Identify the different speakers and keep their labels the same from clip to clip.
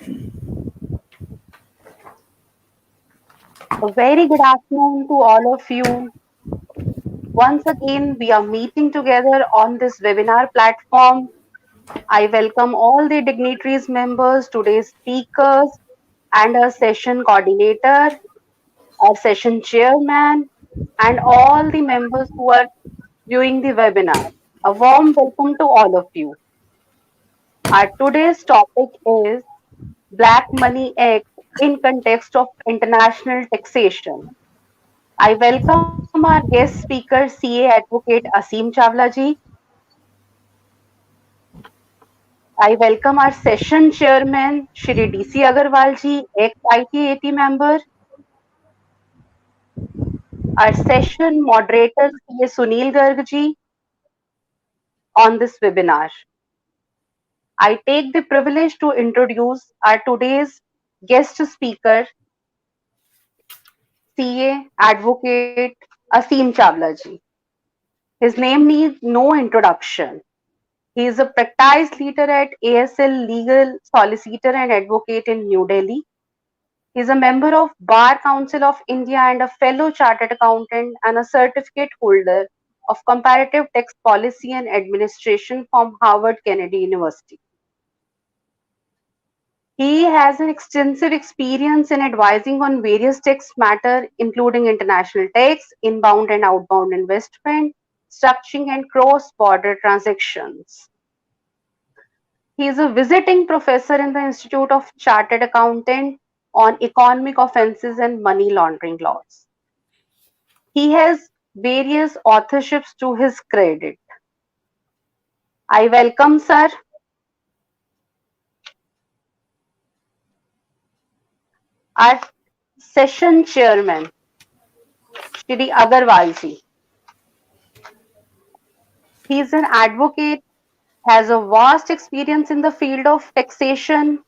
Speaker 1: A very good afternoon to all of you. Once again, we are meeting together on this webinar platform. I welcome all the dignitaries members, today's speakers, and our session coordinator, our session chairman, and all the members who are viewing the webinar. A warm welcome to all of you. Our today's topic is Black Money Act in context of international taxation. I welcome our guest speaker, CA Advocate Asim Chawla ji. I welcome our session chairman, Shri DC Agarwal ji, ex-ITAT member. Our session moderator, CA Sunil Garg ji, on this webinar. I take the privilege to introduce our today's guest speaker, CA Advocate Asim Chawla ji. His name needs no introduction. He is a practiced leader at ASL Legal Solicitor and Advocate in New Delhi. He is a member of Bar Council of India and a fellow chartered accountant and a certificate holder of comparative tax policy and administration from Harvard Kennedy University. He has an extensive experience in advising on various tax matters, including international tax, inbound and outbound investment, structuring, and cross-border transactions. He is a visiting professor in the Institute of Chartered Accountant on economic offences and money laundering laws. He has various authorships to his credit. I welcome, sir, our session chairman, Shri Agarwal ji. He is an advocate, has a vast experience in the field of taxation.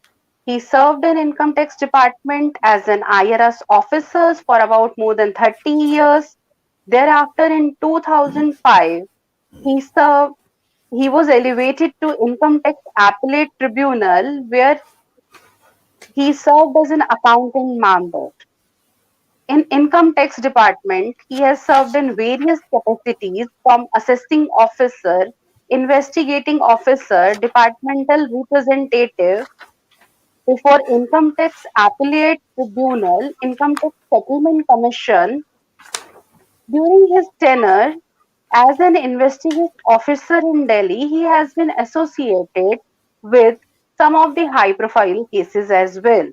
Speaker 1: He served in income tax department as an IRS officer for about more than 30 years. Thereafter, in 2005, he served. He was elevated to Income Tax Appellate Tribunal, where he served as an accounting member. In Income Tax Department, he has served in various capacities from assessing officer, investigating officer, departmental representative before Income Tax Appellate Tribunal, Income Tax Settlement Commission. During his tenure as an investigating officer in Delhi, he has been associated with some of the high profile cases as well.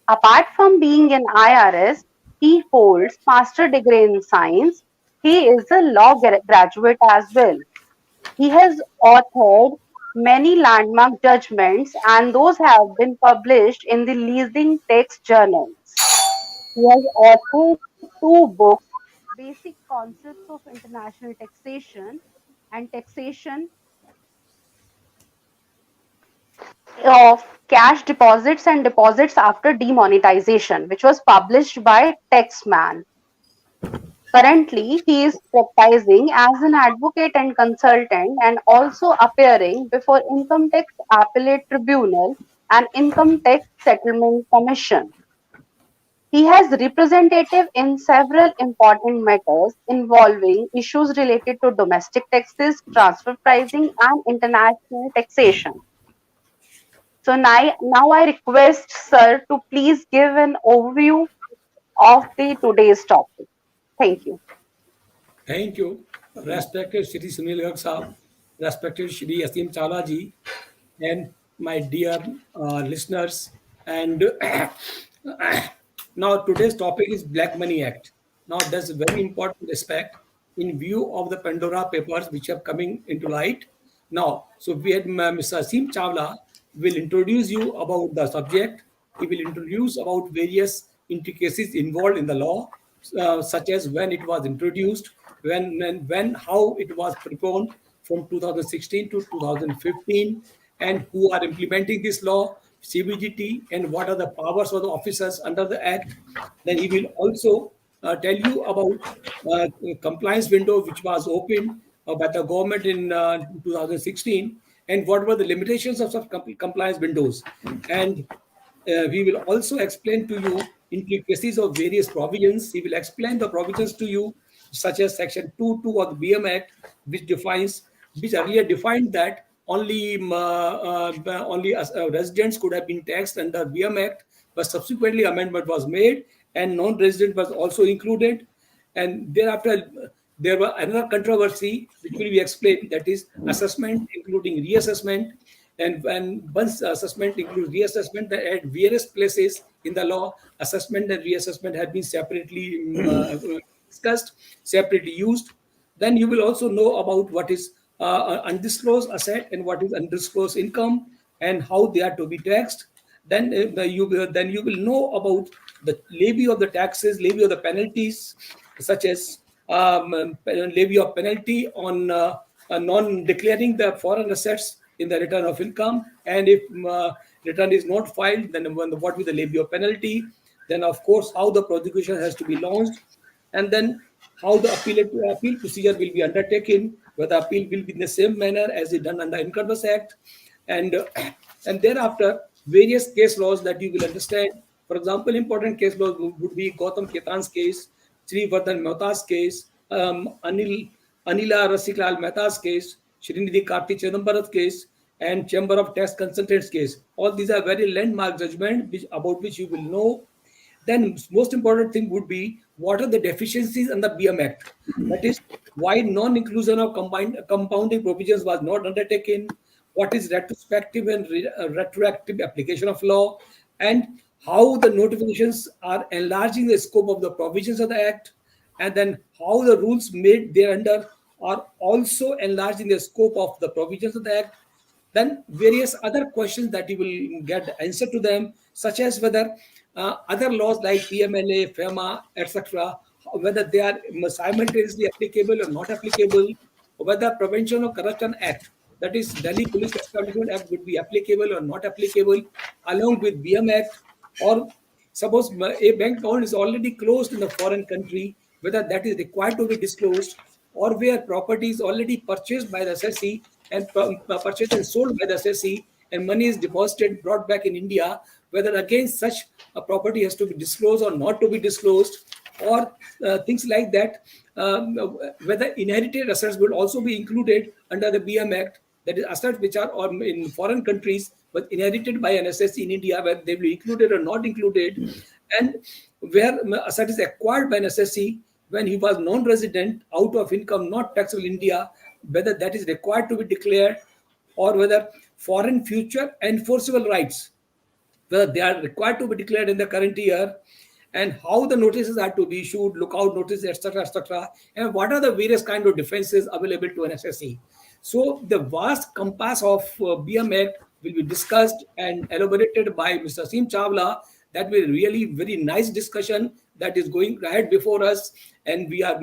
Speaker 1: Apart from being an IRS, he holds master degree in science. He is a law graduate as well. He has authored many landmark judgments and those have been published in the leasing text journals. He has authored two books, Basic Concepts of International Taxation and Taxation of Cash Deposits and Deposits After Demonetization, which was published by Taxman. Currently, he is practicing as an advocate and consultant and also appearing before Income Tax Appellate Tribunal and Income Tax Settlement Commission. He has representative in several important matters involving issues related to domestic taxes, transfer pricing, and international taxation. So now I request sir to please give an overview of the today's topic. Thank you.
Speaker 2: Thank you, respected Shri Sunil Garg Saab, respected Shri Asim Chawla ji, and my dear listeners. And now today's topic is Black Money Act. Now that's a very important aspect in view of the Pandora papers which are coming into light. Now, so we had Mr. Asim Chawla will introduce you about the subject. He will introduce about various intricacies involved in the law, such as when it was introduced, when how it was proposed from 2016 to 2015, and who are implementing this law, CBGT, and what are the powers of the officers under the Act. Then he will also tell you about compliance window which was opened by the government in 2016, and what were the limitations of such compliance windows. And we will also explain to you intricacies of various provisions. He will explain the provisions to you, such as Section 2.2 of the BM Act, which earlier defined that only residents could have been taxed under BM Act, but subsequently amendment was made and non-resident was also included. And thereafter, there was another controversy which will be explained, that is assessment, including reassessment. And when once assessment includes reassessment, at various places in the law, assessment and reassessment have been separately discussed, separately used. Then you will also know about what is undisclosed asset and what is undisclosed income and how they are to be taxed. Then you will know about the levy of the taxes, levy of the penalties, such as levy of penalty on non-declaring the foreign assets in the return of income, and if return is not filed, then what will the levy of penalty? Then, of course, how the prosecution has to be launched, and then how the appeal procedure will be undertaken, whether appeal will be in the same manner as is done under Income Tax Act, and and thereafter various case laws that you will understand. For example, important case laws would be Gautam Ketan's case, Sri Vardhan Mehta's case, Anila Rasiklal Mehta's case, Srinidhi Karti Chidambaram's case, and Chamber of Tax Consultants case. All these are very landmark judgment about which you will know. Then most important thing would be what are the deficiencies in the BM Act. That is why non-inclusion of compounding provisions was not undertaken, what is retrospective and retroactive application of law, and how the notifications are enlarging the scope of the provisions of the Act, and then how the rules made thereunder are also enlarging the scope of the provisions of the Act. Then various other questions that you will get answer to them, such as whether other laws like PMLA, FEMA, etc., whether they are simultaneously applicable or not applicable, or whether Prevention of Corruption Act, that is Delhi Police Establishment Act, would be applicable or not applicable, along with BM Act, or suppose a bank account is already closed in a foreign country, whether that is required to be disclosed, or where property is already purchased by the assessee and purchased and sold by the assessee, and money is deposited, brought back in India, whether again such a property has to be disclosed or not to be disclosed, or things like that, whether inherited assets will also be included under the BM Act, that is assets which are in foreign countries but inherited by an assessee in India, whether they will be included or not included, and where asset is acquired by an assessee when he was non-resident, out of income, not taxable in India, whether that is required to be declared, or whether foreign future enforceable rights, whether they are required to be declared in the current year, and how the notices are to be issued, lookout notices, etc., and what are the various kind of defenses available to an SSE. So the vast compass of BM Act will be discussed and elaborated by Mr. Aseem Chawla. That will be really very nice discussion that is going ahead before us, and we are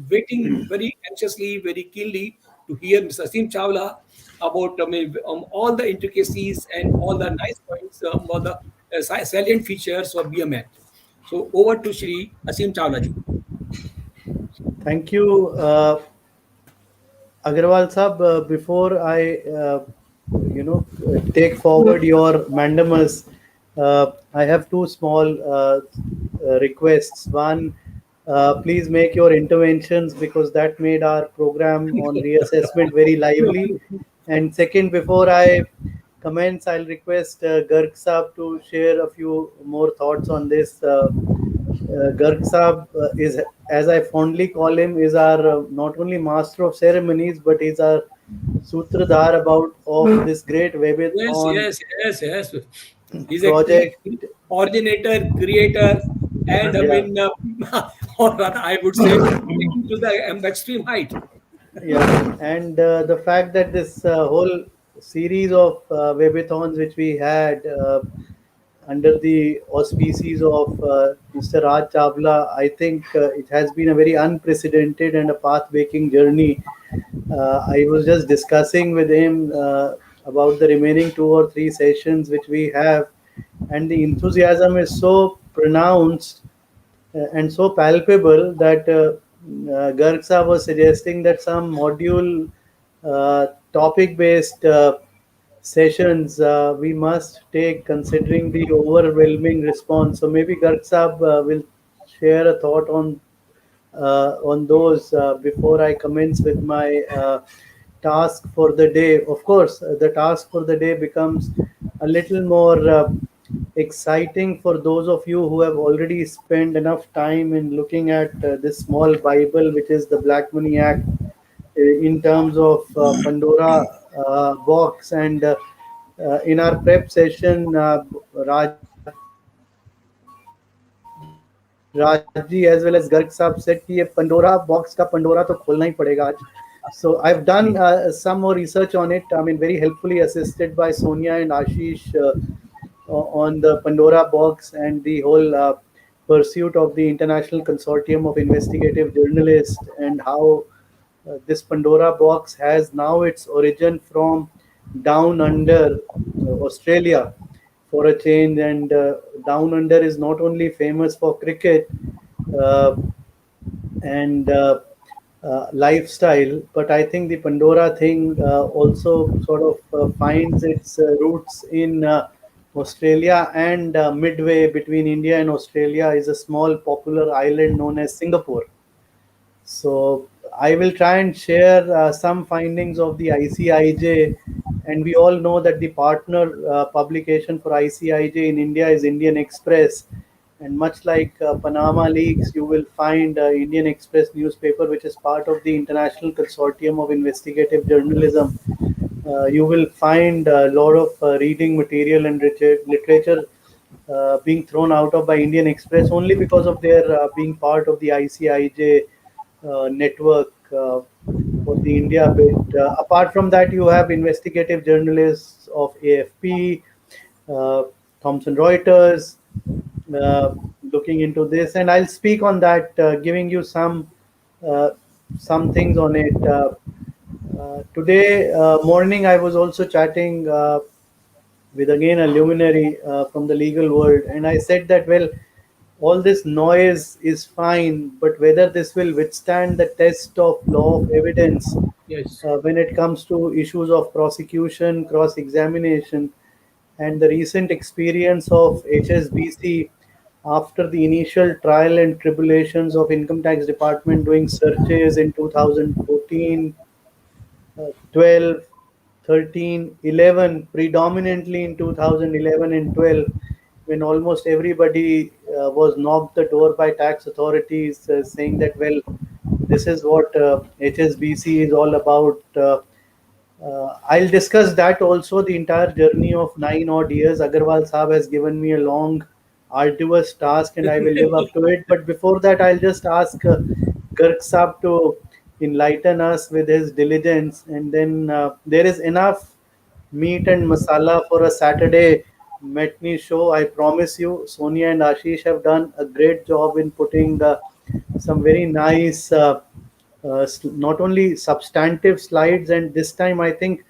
Speaker 2: waiting very anxiously, very keenly to hear Mr. Aseem Chawla about all the intricacies and all the nice points, all the salient features of BM Act. So over to Shri Aseem Chawla ji.
Speaker 3: Thank you, Agarwal Sahab. Before I, take forward your mandamus, I have two small requests. One, please make your interventions, because that made our program on reassessment very lively. And second, before I commence, I'll request Garg Saab to share a few more thoughts on this. Garg Saab is, as I fondly call him, is our not only master of ceremonies, but he's our sutradhar of this great webathon.
Speaker 2: Yes. He's
Speaker 3: project.
Speaker 2: a originator, creator, and or rather, I would say, taking to the extreme height.
Speaker 3: Yeah, and the fact that this whole series of webathons which we had under the auspices of Mr. Raj Chawla, I think it has been a very unprecedented and a path-making journey. I was just discussing with him about the remaining 2 or 3 sessions which we have, and the enthusiasm is so pronounced and so palpable that Garg Saab was suggesting that some module topic-based sessions we must take considering the overwhelming response. So maybe Garg Saab will share a thought on those before I commence with my task for the day. Of course, the task for the day becomes a little more exciting for those of you who have already spent enough time in looking at this small Bible, which is the Black Money Act, in terms of Pandora box. And in our prep session, Rajji as well as Garg Saab said कि ये Pandora box का Pandora तो खोलना ही पड़ेगा आज. So I've done some more research on it. I mean, very helpfully assisted by Sonia and Ashish on the Pandora box and the whole pursuit of the International Consortium of Investigative Journalists, and how this Pandora box has now its origin from down under Australia for a change. And down under is not only famous for cricket uh, and lifestyle, but I think the Pandora thing also sort of finds its roots in Australia, and midway between India and Australia is a small popular island known as Singapore. So I will try and share some findings of the ICIJ, and we all know that the partner publication for ICIJ in India is Indian Express. And much like Panama Leaks, you will find Indian Express newspaper, which is part of the International Consortium of Investigative Journalism. You will find a lot of reading material and literature being thrown out of by Indian Express only because of their being part of the ICIJ network for the India bit. Apart from that, you have investigative journalists of AFP, uh, Thomson Reuters, uh, looking into this, and I'll speak on that, giving you uh, some things on it. Today morning, I was also chatting with again a luminary from the legal world, and I said that, well, all this noise is fine, but whether this will withstand the test of law of evidence
Speaker 2: Yes.
Speaker 3: when it comes to issues of prosecution, cross examination, and the recent experience of HSBC after the initial trial and tribulations of income tax department doing searches in 2014, 12, 13, 11, predominantly in 2011 and 12, when almost everybody was knocked the door by tax authorities saying that, well, this is what HSBC is all about. I'll discuss that also, the entire journey of 9 odd years. Agarwal Saab has given me a long, arduous task, and I will live up to it. But before that, I'll just ask Garg Saab to enlighten us with his diligence, and then there is enough meat and masala for a Saturday matinee show. I promise you, Sonia and Ashish have done a great job in putting some very nice, not only substantive slides. And this time, I think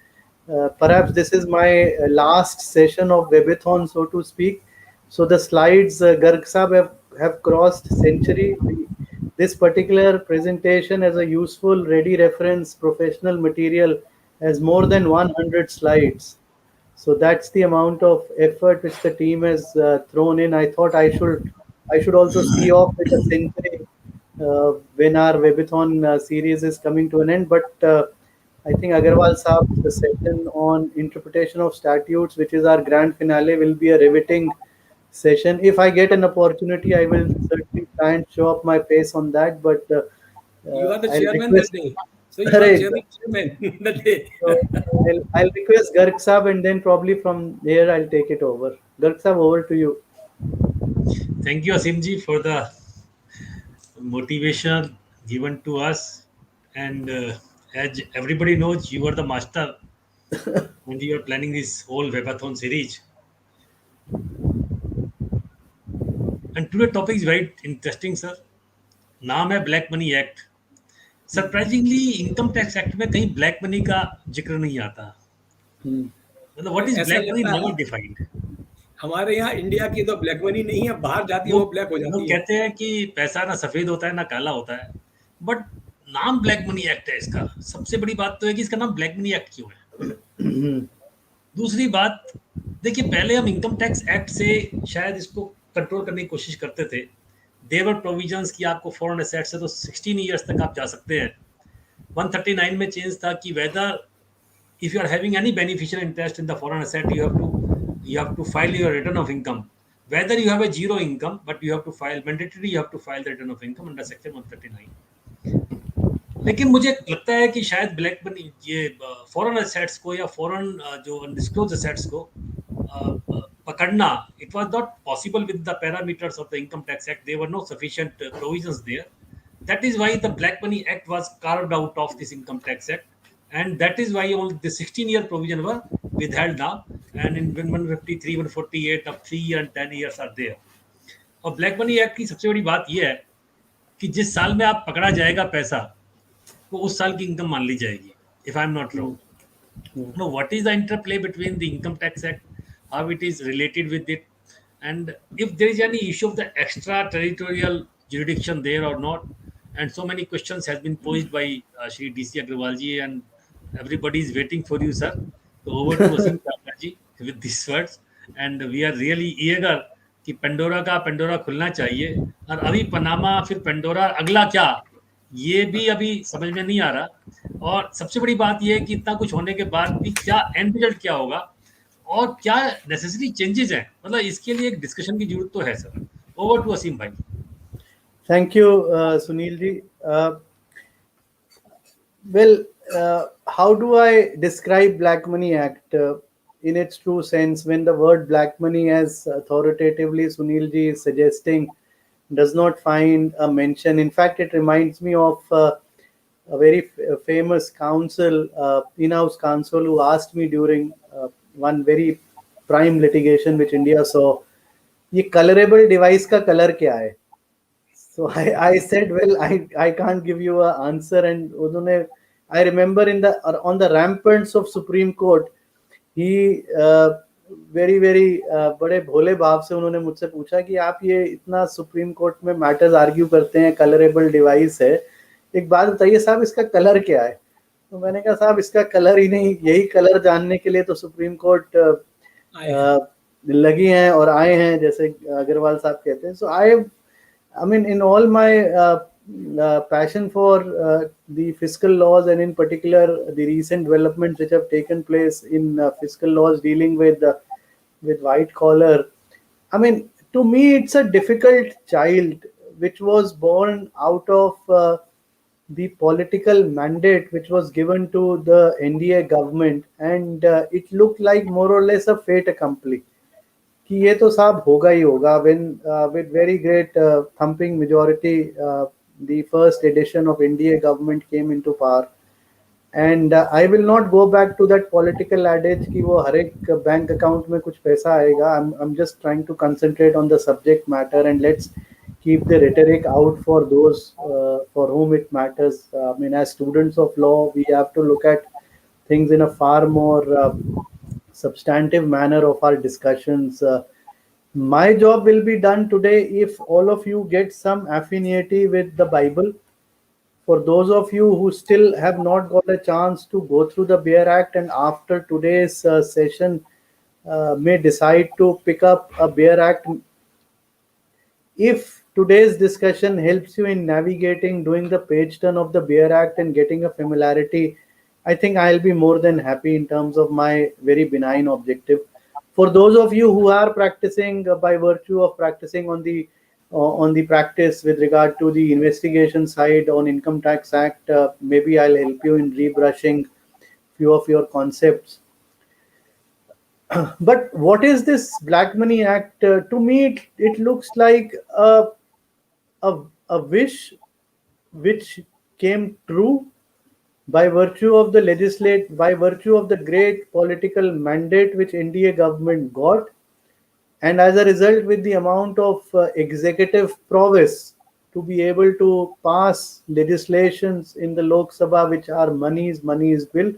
Speaker 3: perhaps this is my last session of Webathon, so to speak. So the slides, Garg Saab have crossed century. This particular presentation as a useful, ready reference, professional material has more than 100 slides. So that's the amount of effort which the team has thrown in. I thought I should also see off with a century when our Webathon series is coming to an end. But I think Agarwal Saab's session on interpretation of statutes, which is our grand finale, will be a riveting session. If I get an opportunity, I will certainly try and show up my face on that. But
Speaker 2: You are the
Speaker 3: I'll
Speaker 2: chairman that
Speaker 3: request.
Speaker 2: day. So you are
Speaker 3: Right.
Speaker 2: chairman that day.
Speaker 3: So I'll request Garg Saab, and then probably from there I'll take it over. Garg Saab, over to you.
Speaker 4: Thank you, Asimji, for the motivation given to us. And as everybody knows, you are the master and you are planning this whole Webathon series. And today topic is very interesting, sir. नाम है black money act. Surprisingly income tax act में कहीं black money का जिक्र नहीं आता.
Speaker 3: Hmm.
Speaker 4: मतलब what is
Speaker 2: ऐसा
Speaker 4: ब्लैक मनी
Speaker 2: लगता है
Speaker 4: नॉट डिफाइंड.
Speaker 2: हमारे यहाँ इंडिया की तो ब्लैक मनी नहीं है, बाहर जाती है
Speaker 4: लोग
Speaker 2: वो ब्लैक हो
Speaker 4: लोग
Speaker 2: जाती है.
Speaker 4: कहते हैं कि पैसा ना सफेद होता है ना काला होता है, बट नाम ब्लैक मनी एक्ट है इसका. सबसे बड़ी बात तो है कि इसका नाम ब्लैक मनी एक्ट क्यों है. दूसरी बात, देखिए पहले हम इनकम टैक्स एक्ट से शायद इसको कंट्रोल करने की कोशिश करते थे। देवर प्रोविजंस की आपको फॉरेन एसेट से तो 16 ईयर्स तक आप जा सकते हैं। 139 में चेंज था कि weather if you are having any beneficial interest in the foreign asset, you have to file your return of income, whether you have a zero income, but you have to file mandatory, you have to file the return of income under section 139। लेकिन मुझे लगता है कि शायद black money, ये foreign assets को या foreign जो अनडिस्क्लोज एसेट्स को पकड़ना, it was not possible with the parameters of the income tax act. There were no sufficient provisions there. That is why the Black Money Act was carved out of this Income Tax Act, and that is why only the 16-year provision were withheld now, and in 153, 148, अब 3 year and 10 years are there। और black money act की सबसे बड़ी बात यह है कि जिस साल में आप पकड़ा जाएगा पैसा, वो उस साल की इनकम मान ली जाएगी, if I am not wrong. Now, what is the interplay between the Income Tax Act, how it is related with it, and if there is any issue of the extraterritorial jurisdiction there or not? And so many questions has been posed by Shri DC Agrawal ji, and everybody is waiting for you, sir. So over to Asim Chawla ji with these words, and we are really eager कि Pandora का Pandora खुलना चाहिए, और अभी Panama फिर Pandora अगला क्या, ये भी अभी समझ में नहीं आ रहा। और सबसे बड़ी बात ये है कि इतना कुछ होने के बाद भी क्या एंड रिजल्ट क्या होगा और क्या नेसेसरी चेंजेस हैं, मतलब इसके लिए एक डिस्कशन की जरूरत तो है सर। ओवर टू असीम भाई।
Speaker 3: Thank you, Sunil ji. Well, how do I describe Black Money Act in its true sense, when the word black money, as authoritatively Sunil ji is suggesting, does not find a mention? In fact, it reminds me of a very famous counsel, in-house counsel, who asked me during one very prime litigation which India saw, ये colorable device का color क्या है? So I said, well, I can't give you an answer. And उन्होंने, I remember on the ramparts of Supreme Court, he very बड़े भोले भाव से उन्होंने मुझसे पूछा कि आप ये इतना सुप्रीम कोर्ट में मैटर्स आर्ग्यू करते हैं, कलरेबल डिवाइस है, एक बात बताइए साहब, इसका कलर क्या है? तो मैंने कहा साहब, इसका कलर ही नहीं, यही कलर जानने के लिए तो सुप्रीम कोर्ट लगी हैं और आए हैं, जैसे अग्रवाल साहब कहते हैं। सो I mean, in all my passion for the fiscal laws, and in particular the recent developments which have taken place in fiscal laws dealing with white collar, I mean, to me it's a difficult child which was born out of the political mandate which was given to the NDA government, and it looked like more or less a fait accompli कि ये तो साहब होगा ही होगा। when with very great thumping majority the first edition of NDA government came into power, and I will not go back to that political adage कि वो हर एक bank account में कुछ पैसा आएगा। I'm just trying to concentrate on the subject matter, and let's keep the rhetoric out for those for whom it matters. I mean, as students of law, we have to look at things in a far more substantive manner of our discussions. My job will be done today if all of you get some affinity with the Bible. For those of you who still have not got a chance to go through the BEAR Act, and after today's session may decide to pick up a BEAR Act, if today's discussion helps you in navigating, doing the page turn of the BEAR Act and getting a familiarity, I think I'll be more than happy in terms of my very benign objective. For those of you who are practicing by virtue of practicing on the practice with regard to the investigation side on Income Tax Act, maybe I'll help you in rebrushing few of your concepts. But what is this Black Money Act? To me, it looks like a wish which came true by virtue of the great political mandate which NDA government got, and as a result, with the amount of executive prowess to be able to pass legislations in the Lok Sabha which are money's bill.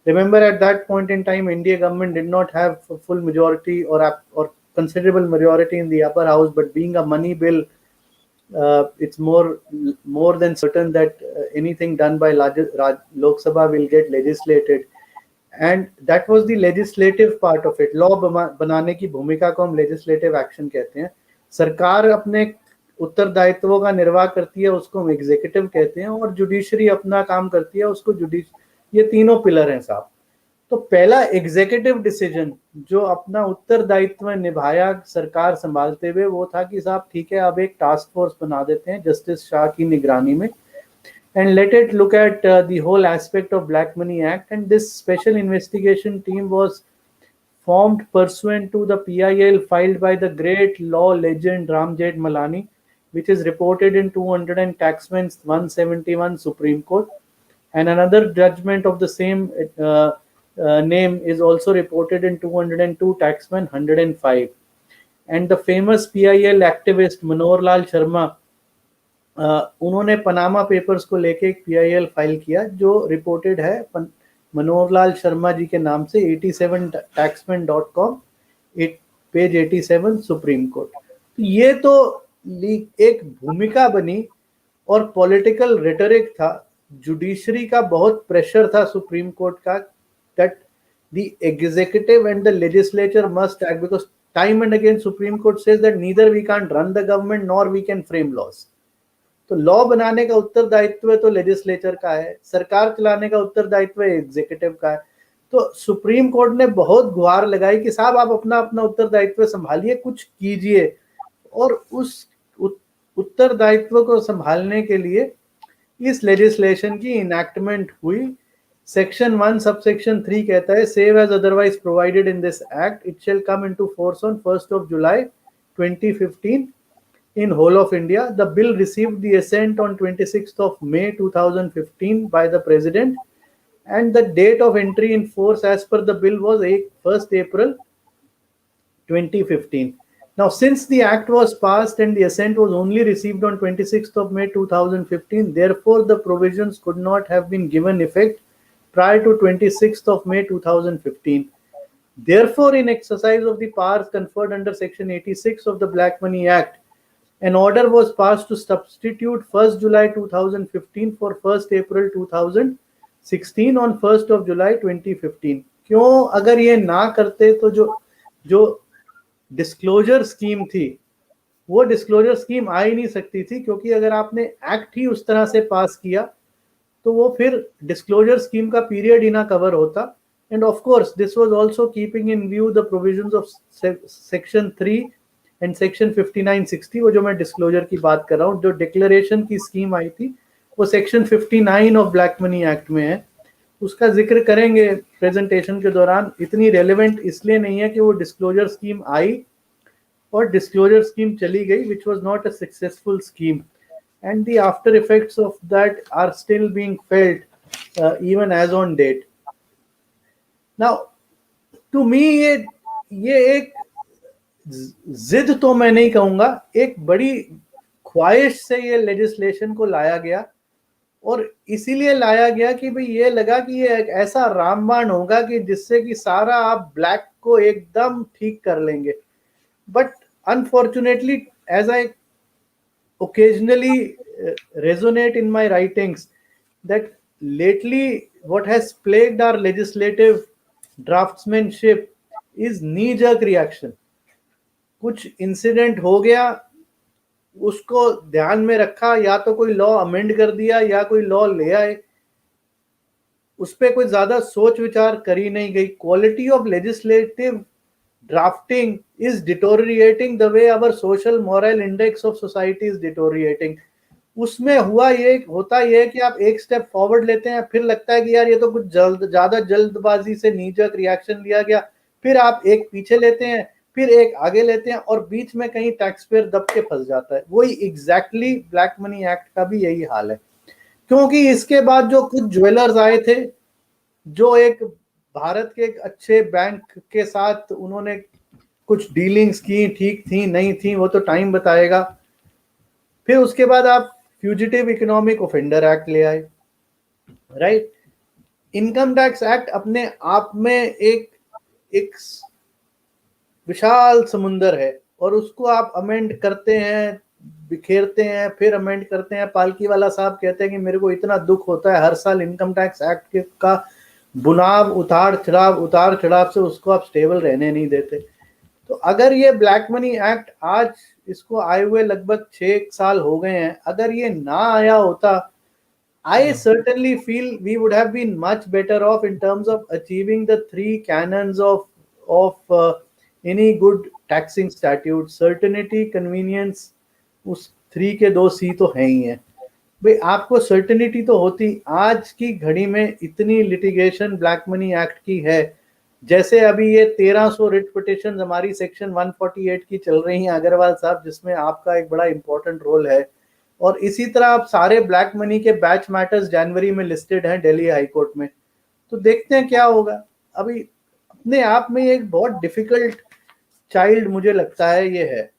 Speaker 3: Remember, at that point in time, India government did not have a full majority or considerable majority in the upper house, but being a money bill, it's more than certain that anything done by Lok Sabha will get legislated. And that was the legislative part of it. Law बनाने की भूमिका को हम legislative action कहते हैं। सरकार अपने उत्तरदायित्वों का निर्वाह करती है, उसको हम एग्जीक्यूटिव कहते हैं, और जुडिशरी अपना काम करती है, उसको ये तीनों पिलर हैं साहब। तो पहला एग्जीक्यूटिव डिसीजन जो अपना उत्तरदायित्व निभाया सरकार संभालते हुए, वो था कि साहब ठीक है, अब एक टास्क फोर्स बना देते हैं जस्टिस शाह की निगरानी में, and let it look at the whole aspect of Black Money Act. And this special investigation team was formed pursuant to the PIL filed by the great law legend Ram Jethmalani, which is reported in 200 and Taxman's 171 Supreme Court. And another judgment of the same name is also reported in 202 Taxman 105. And the famous PIL activist Manohar Lal Sharma, उन्होंने Panama papers को लेके एक PIL file किया जो reported है मनोहर लाल शर्मा जी के नाम से 87taxman.com, पेज 87 सुप्रीम कोर्ट। तो ये तो एक भूमिका बनी और पॉलिटिकल रेटरिक था, जुडिशरी का बहुत प्रेशर था सुप्रीम कोर्ट का, that the executive and the legislature must act, because time and again Supreme Court says that neither we can run the government nor we can frame laws. तो law बनाने का उत्तरदायित्व तो legislature का है, सरकार चलाने का उत्तरदायित्व एग्जीक्यूटिव का है। तो सुप्रीम कोर्ट ने बहुत गुहार लगाई कि साहब आप अपना अपना उत्तरदायित्व संभालिए, कुछ कीजिए। और उस उत्तरदायित्व को संभालने के लिए इस लेजिस्लेशन की इनैक्टमेंट हुई। सेक्शन 1 सबसेक्शन 3 कहता है, save as otherwise provided in this act it shall come into force on 1 July 2015 in whole of India. The bill received the assent on 26th of May 2015 by the President, and the date of entry in force as per the bill was 1st April 2015. Now, since the act was passed and the assent was only received on 26th of May 2015, therefore the provisions could not have been given effect prior to 26th of May 2015. Therefore, in exercise of the powers conferred under Section 86 of the Black Money Act, an order was passed to substitute 1st July 2015 for 1st April 2016 on 1st of July 2015. क्यों? अगर ये ना करते तो जो disclosure scheme थी वो disclosure scheme आ ही नहीं सकती थी, क्योंकि अगर आपने एक्ट ही उस तरह से पास किया तो वो फिर डिस्क्लोजर स्कीम का पीरियड ही ना कवर होता। End of course this was also keeping in view the provisions of section 3 and section 5960, वो जो मैं डिस्क्लोजर की बात कर रहा हूँ, जो डिक्लेरेशन की स्कीम आई थी वो section 59 of black money act में है। उसका जिक्र करेंगे प्रेजेंटेशन के दौरान। इतनी रेलेवेंट इसलिए नहीं है कि वो डिस्क्लोजर स्कीम आई और डिस्क्लोजर स्कीम चली गई, which was not a successful scheme, and the after effects of that are still being felt even as on date. Now to me ये एक जिद तो मैं नहीं कहूंगा, एक बड़ी ख्वाहिश से ये लेजिस्लेशन को लाया गया, और इसीलिए लाया गया कि भाई ये लगा कि ये एक ऐसा रामबाण होगा कि जिससे कि सारा आप ब्लैक को एकदम ठीक कर लेंगे। But unfortunately, as I occasionally resonate in my writings, that lately what has plagued our legislative draftsmanship is knee-jerk reaction. कुछ इंसिडेंट हो गया, उसको ध्यान में रखा, या तो कोई लॉ अमेंड कर दिया या कोई लॉ ले आए, उस पर कोई ज्यादा सोच विचार करी नहीं गई। Quality of legislative drafting is deteriorating the way our social moral index of society is deteriorating. उसमें होता ये कि आप एक स्टेप फॉरवर्ड लेते हैं, फिर लगता है कि यार ये तो कुछ ज्यादा जल्दबाजी से नीजक रिएक्शन लिया गया, फिर आप एक पीछे लेते हैं, फिर एक आगे लेते हैं, और बीच में कहीं टैक्स पेयर दब के फंस जाता है। वही एग्जैक्टली ब्लैक मनी एक्ट का भी यही हाल है, क्योंकि इसके बाद जो कुछ ज्वेलर्स आए थे, जो एक भारत के एक अच्छे बैंक के साथ उन्होंने कुछ डीलिंग्स की, ठीक थी नहीं थी वो तो टाइम बताएगा। फिर उसके बाद आप फ्यूजिटिव इकोनॉमिक ऑफेंडर एक्ट ले आए, राइट। इनकम टैक्स एक्ट अपने आप में एक विशाल समुंदर है, और उसको आप अमेंड करते हैं, बिखेरते हैं, फिर अमेंड करते हैं। पालकी वाला साहब कहते हैं कि मेरे को इतना दुख होता है हर साल इनकम टैक्स एक्ट का बुनाव उतार चढ़ाव से उसको आप स्टेबल रहने नहीं देते। तो अगर ये ब्लैक मनी एक्ट आज इसको आए हुए लगभग 6 साल हो गए हैं, अगर ये ना आया होता, I certainly feel we would have been much better off in terms of achieving the three canons of any good taxing statute: certainty, convenience. उस 3 के 2 C तो हैं ही हैं। भाई आपको सर्टेनिटी तो होती, आज की घड़ी में इतनी लिटिगेशन ब्लैक मनी एक्ट की है, जैसे अभी ये 1300 रिट पिटिशन हमारी सेक्शन 148 की चल रही हैं अग्रवाल साहब, जिसमें आपका एक बड़ा इंपॉर्टेंट रोल है। और इसी तरह आप सारे ब्लैक मनी के बैच मैटर्स जनवरी में लिस्टेड हैं दिल्ली हाई कोर्ट में। तो देखते हैं क्या होगा। अभी अपने आप में एक बहुत डिफिकल्ट चाइल्ड मुझे लगता है ये है।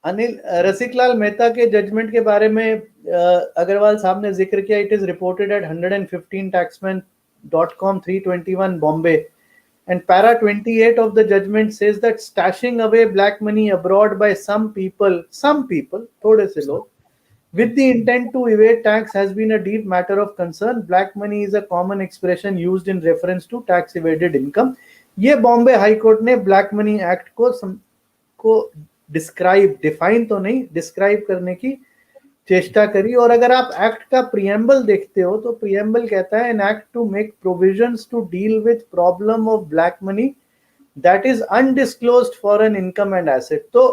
Speaker 3: अनिल रसिकलाल मेहता के जजमेंट के बारे में अग्रवाल साहब ने जिक्र किया। It is reported at 115taxman.com 321 Bombay, and para 28 of the judgment says that stashing away black money abroad by some people थोड़े से लोग with the intent to evade tax has been a deep matter of concern. Black money is a common expression used in reference to tax evaded income. ये Bombay high court ने black money act को define तो नहीं, describe करने की चेष्टा करी। और अगर आप एक्ट का प्रियम्बल देखते हो तो प्रियम्बल कहता है an act to make provisions to deal with problem of black money that is undisclosed foreign income and asset. तो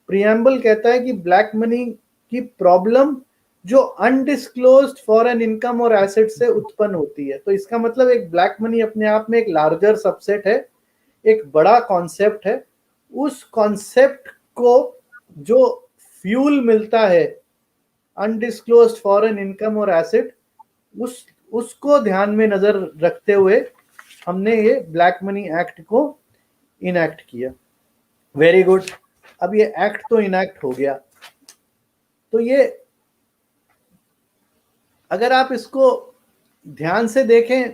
Speaker 3: प्रियम्बल कहता है कि ब्लैक मनी की प्रॉब्लम जो अनडिस्क्लोज्ड फॉरेन इनकम और एसेट से उत्पन्न होती है। तो इसका मतलब एक ब्लैक मनी अपने आप में एक लार्जर सबसेट है, एक बड़ा कॉन्सेप्ट है। उस कॉन्सेप्ट को जो फ्यूल मिलता है अनडिस्क्लोज्ड फॉरेन इनकम और एसेट, उसको ध्यान में नजर रखते हुए हमने ये ब्लैक मनी एक्ट को इनैक्ट किया। Very good. अब ये एक्ट तो इनैक्ट हो गया, तो ये अगर आप इसको ध्यान से देखें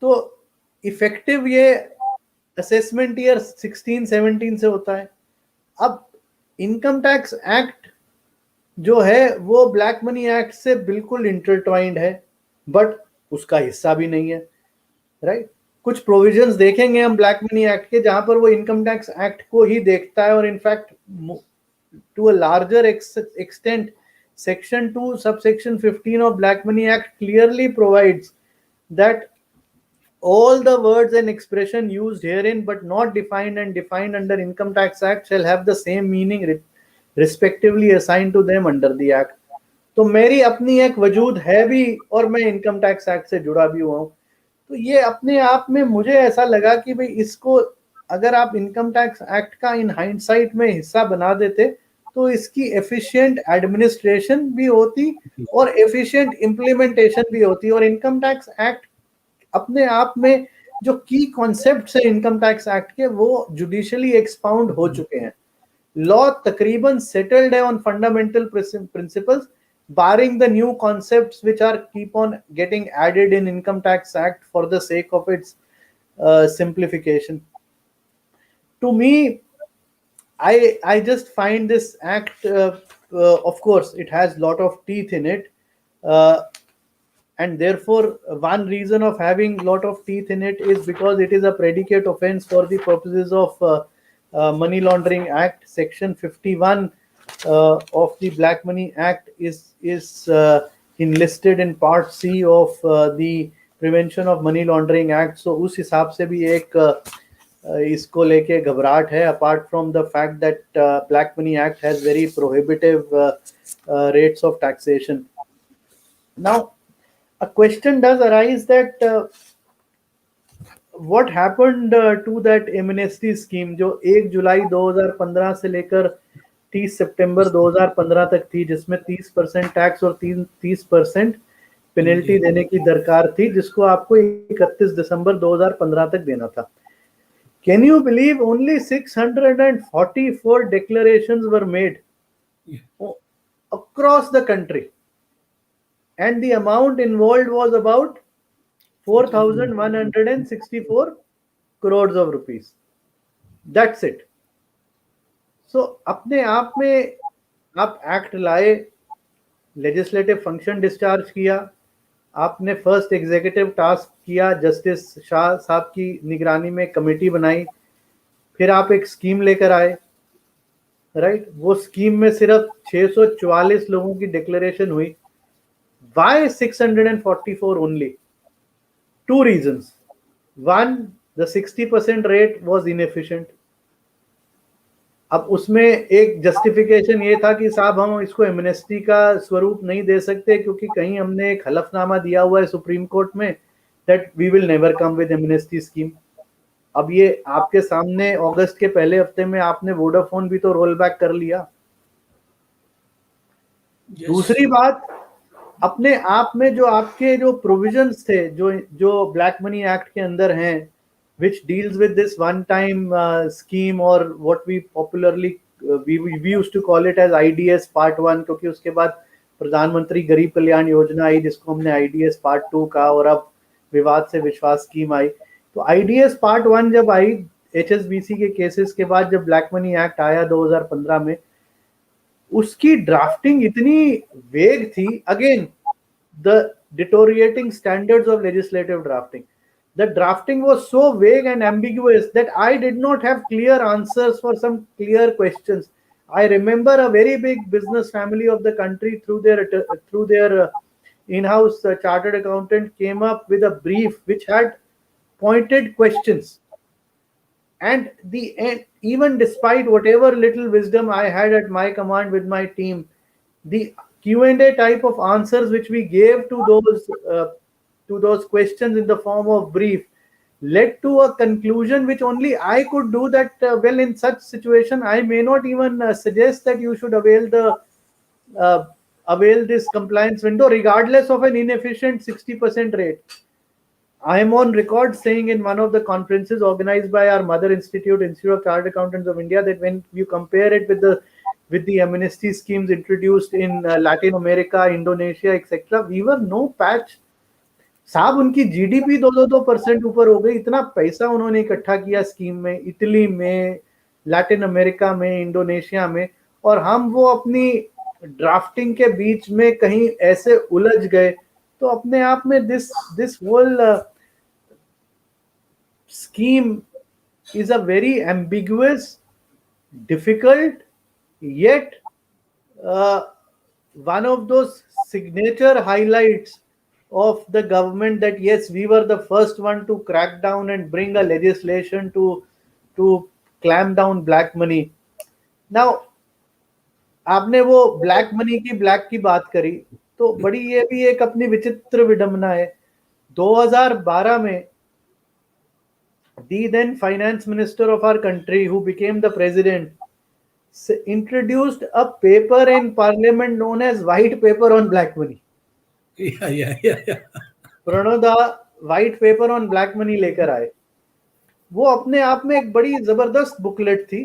Speaker 3: तो इफेक्टिव ये असेसमेंट ईयर 16-17 से होता है। अब इनकम टैक्स एक्ट जो है वो ब्लैक मनी एक्ट से बिल्कुल इंटरट्वाइंड है, बट उसका हिस्सा भी नहीं है, राइट। कुछ प्रोविजंस देखेंगे हम ब्लैक मनी एक्ट के जहां पर वो इनकम टैक्स एक्ट को ही देखता है, और in fact to a larger extent section 2 subsection 15 of black money act clearly provides that all the words and expression used herein but not defined and defined under income tax act shall have the same meaning respectively assigned to them under the act. तो मेरी अपनी एक वजूद है भी और मैं income tax act से जुड़ा भी हुआ हूँ। तो ये अपने आप में मुझे ऐसा लगा कि भाई इसको अगर आप इनकम टैक्स एक्ट का इन हाइंडसाइट में हिस्सा बना देते तो इसकी एफिशिएंट एडमिनिस्ट्रेशन भी होती और एफिशिएंट इम्प्लीमेंटेशन भी होती। और इनकम टैक्स एक्ट अपने आप में जो की कॉन्सेप्ट्स है इनकम टैक्स एक्ट के वो जुडिशियली एक्सपाउंड हो चुके हैं। लॉ तकरीबन सेटल्ड है on fundamental principles, barring the new concepts which are keep on getting added in income tax act for the sake of its simplification. To me, I just find this act of course it has lot of teeth in it, and therefore one reason of having lot of teeth in it is because it is a predicate offense for the purposes of money laundering act. Section 51 of the black money act is enlisted in part C of the prevention of money laundering act. So उस हिसाब से भी एक इसको लेके घबराहट है, apart from the fact that black money act has very prohibitive rates of taxation. Now a question does arise that what happened to that amnesty scheme जो 1 जुलाई 2015 से लेकर 30 सितंबर 2015 तक थी, जिसमें 30% टैक्स और 30% पेनल्टी देने की दरकार थी, जिसको आपको 31 दिसंबर 2015 तक देना था। Can you believe only 644 declarations were made across the country, and the amount involved was about 4,164 crores of rupees. That's it. So अपने आप में आप एक्ट लाए, लेजिस्लेटिव फंक्शन डिस्चार्ज किया, आपने फर्स्ट एग्जीक्यूटिव टास्क किया, जस्टिस शाह साहब की निगरानी में कमेटी बनाई, फिर आप एक स्कीम लेकर आए, राइट। वो स्कीम में सिर्फ 644 लोगों की डिक्लेरेशन हुई। Why 644 only? Two reasons. One, the 60% rate was inefficient. अब उसमें एक जस्टिफिकेशन ये था कि साहब हम इसको एमनेस्टी का स्वरूप नहीं दे सकते क्योंकि कहीं हमने एक हलफनामा दिया हुआ है सुप्रीम कोर्ट में that we will never come with amnesty scheme. अब ये आपके सामने अगस्त के पहले हफ्ते में आपने वोडाफोन भी तो रोल बैक कर लिया।
Speaker 2: Yes.
Speaker 3: दूसरी बात, अपने आप में जो आपके जो प्रोविजंस थे जो ब्लैक मनी एक्ट के अंदर हैं, which deals with this one time scheme or what we popularly we used to call it as IDS part 1, क्योंकि उसके बाद प्रधानमंत्री गरीब कल्याण योजना आई जिसको हमने IDS part 2 कहा, और अब विवाद से विश्वास स्कीम आई। तो IDS part 1 जब आई HSBC के केसेस के बाद, जब ब्लैक मनी एक्ट आया 2015 में, उसकी ड्राफ्टिंग इतनी वेग थी, again the deteriorating standards of legislative drafting, the drafting was so vague and ambiguous that I did not have clear answers for some clear questions. I remember a very big business family of the country through their in-house chartered accountant came up with a brief which had pointed questions, and even despite whatever little wisdom I had at my command with my team, the Q&A type of answers which we gave to those questions in the form of brief led to a conclusion which only I could do, that well, in such situation I may not even suggest that you should avail this compliance window regardless of an inefficient 60% rate. I am on record saying in one of the conferences organized by our mother institute, Institute of Chartered Accountants of India, that when you compare it with the amnesty schemes introduced in Latin America, Indonesia, etc., we were no patch. साहब उनकी GDP 2% ऊपर हो गई, इतना पैसा उन्होंने इकट्ठा किया स्कीम में, इटली में, लैटिन अमेरिका में, इंडोनेशिया में, और हम वो अपनी ड्राफ्टिंग के बीच में कहीं ऐसे उलझ गए। तो अपने आप में this whole scheme is a very ambiguous, difficult, yet one of those signature highlights of the government, that yes, we were the first one to crack down and bring a legislation to clamp down black money. Now, आपने वो black money की black की बात करी, तो बड़ी ये भी एक अपनी विचित्र विडंबना है। 2012 में the then finance minister of our country, who became the president, introduced a paper in parliament known as white paper on black money.
Speaker 2: Yeah.
Speaker 3: प्रणोदा white paper on black money लेकर आए। वो अपने आप में एक बड़ी जबरदस्त बुकलेट थी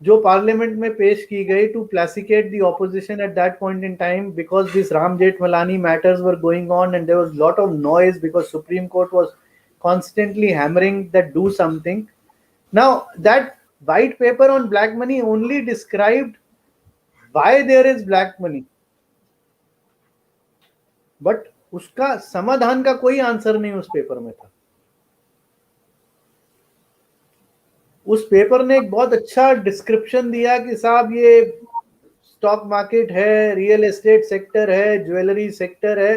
Speaker 3: जो पार्लियामेंट में पेश की गई to placate the opposition at that point in time, because this Ram Jethmalani matters were going on and there was lot of noise because Supreme Court was constantly hammering that do something. Now that white paper on black money only described why there is black money, but उसका समाधान का कोई answer नहीं उस paper में था। उस paper ने एक बहुत अच्छा डिस्क्रिप्शन दिया कि साहब ये स्टॉक मार्केट है, रियल एस्टेट सेक्टर है, ज्वेलरी सेक्टर है,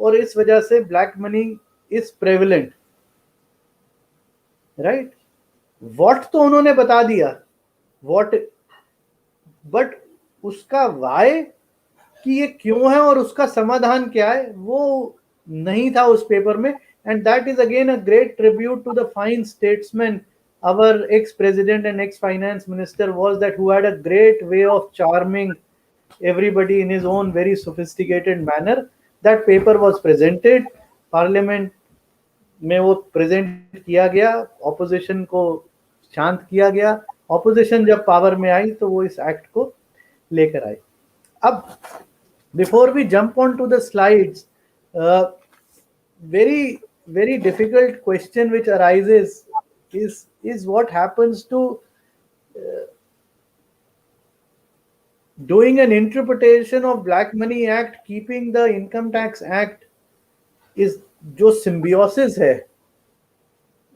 Speaker 3: और इस वजह से black money is prevalent, right. What तो उन्होंने बता दिया, व्हाट, बट उसका वाई कि ये क्यों है और उसका समाधान क्या है वो नहीं था उस पेपर में। And that is again a great tribute to the fine statesman our ex-president and ex-finance minister was, that who had a great way of charming everybody in his own very sophisticated manner. That paper was presented, parliament में वो present किया गया, opposition को शांत किया गया, opposition जब power में आई तो वो इस एक्ट को लेकर आई। अब before we jump on to the slides, very difficult question which arises is what happens to doing an interpretation of Black Money Act, keeping the Income Tax Act is जो symbiosis है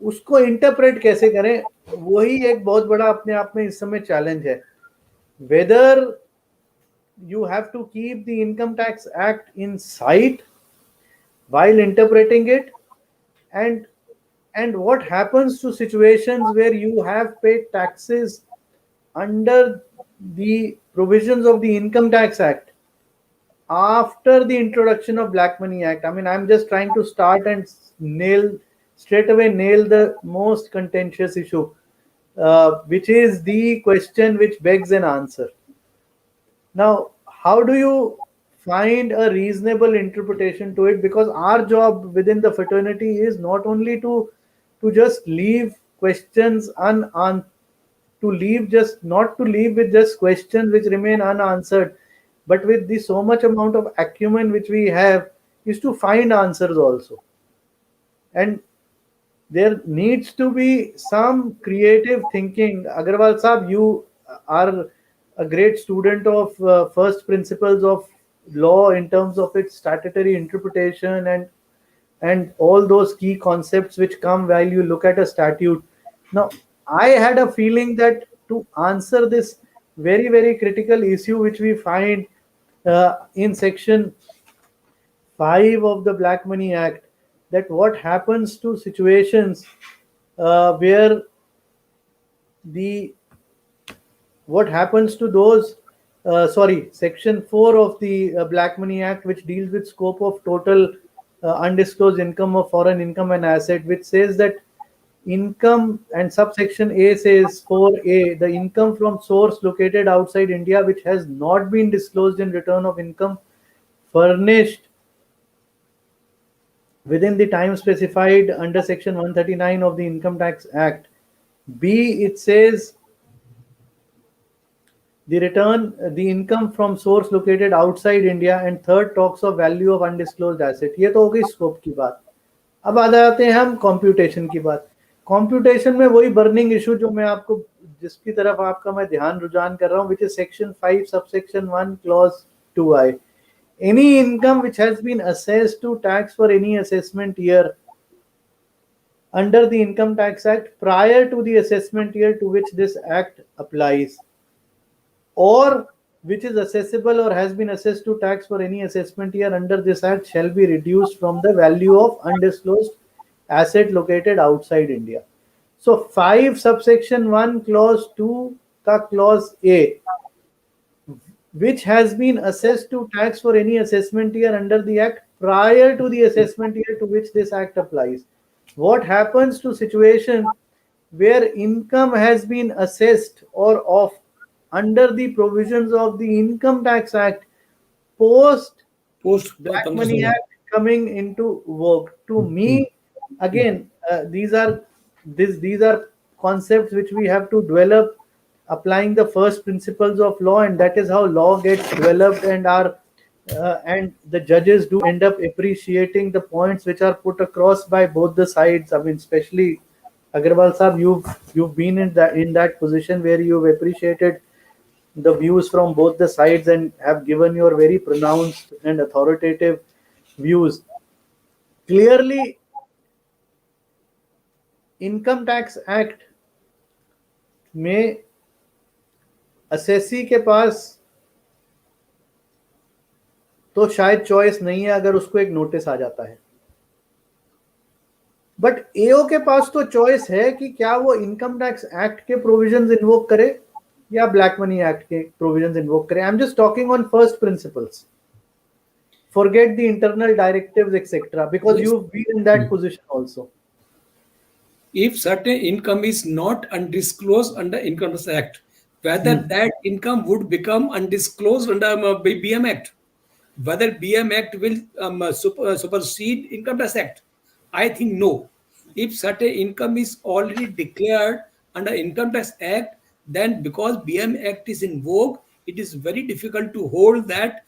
Speaker 3: उसको interpret कैसे करें, वही एक बहुत बड़ा अपने आप में इस समय चैलेंज है. Whether you have to keep the Income Tax Act in sight while interpreting it, and what happens to situations where you have paid taxes under the provisions of the Income Tax Act after the introduction of Black Money Act. I mean, I'm just trying to start and straight away nail the most contentious issue, which is the question which begs an answer. Now, how do you find a reasonable interpretation to it? Because our job within the fraternity is not only to just leave questions unanswered, to leave just not to leave with just questions which remain unanswered, but with the so much amount of acumen which we have, is to find answers also. And there needs to be some creative thinking. Agarwal Saab, you are a great student of first principles of law in terms of its statutory interpretation and all those key concepts which come while you look at a statute. Now, I had a feeling that to answer this very, very critical issue which we find in section 5 of the Black Money Act, that what happens to situations where the what happens to those section 4 of the Black Money Act, which deals with scope of total undisclosed income of foreign income and asset, which says that income, and subsection A says 4A, the income from source located outside India which has not been disclosed in return of income furnished within the time specified under section 139 of the Income Tax Act. B, it says the income from source located outside India, and third talks of value of undisclosed asset. ये तो हो गई scope की बात. अब आ जाते हैं हम कंप्यूटेशन की बात. कंप्यूटेशन में वही बर्निंग इशू जो मैं आपको जिसकी तरफ आपका मैं ध्यान रुझान कर रहा हूँ, which is section 5 subsection 1 clause 2I. Any income which has been assessed to tax for any assessment year under the Income Tax Act prior to the assessment year to which this act applies, or which is assessable or has been assessed to tax for any assessment year under this act, shall be reduced from the value of undisclosed asset located outside India. So 5 subsection 1 clause 2 ka clause A, which has been assessed to tax for any assessment year under the act prior to the assessment year to which this act applies. What happens to situation where income has been assessed or off under the provisions of the Income Tax Act post Black Money Act coming into work? To me, again, these are concepts which we have to develop applying the first principles of law, and that is how law gets developed, and the judges do end up appreciating the points which are put across by both the sides. I mean, especially Agarwal Saab, you've been in that position where you've appreciated the views from both the sides and have given your very pronounced and authoritative views. Clearly, Income Tax Act में assessee के पास तो शायद choice नहीं है अगर उसको एक notice आ जाता है, बट एओ के पास तो चॉइस है कि क्या वो इनकम टैक्स एक्ट के प्रोविजंस इन्वोक करे या ब्लैक मनी एक्ट के प्रोविजंस इन्वोक करे. I am just talking on first principles. Forget the internal directives, etc., because you've been in that position also.
Speaker 2: If certain income is not undisclosed under Income Tax Act, whether that income would become undisclosed under BM Act, whether BM Act will supersede Income Tax Act, I think no. If certain income is already declared under Income Tax Act, then because BM Act is in vogue, it is very difficult to hold that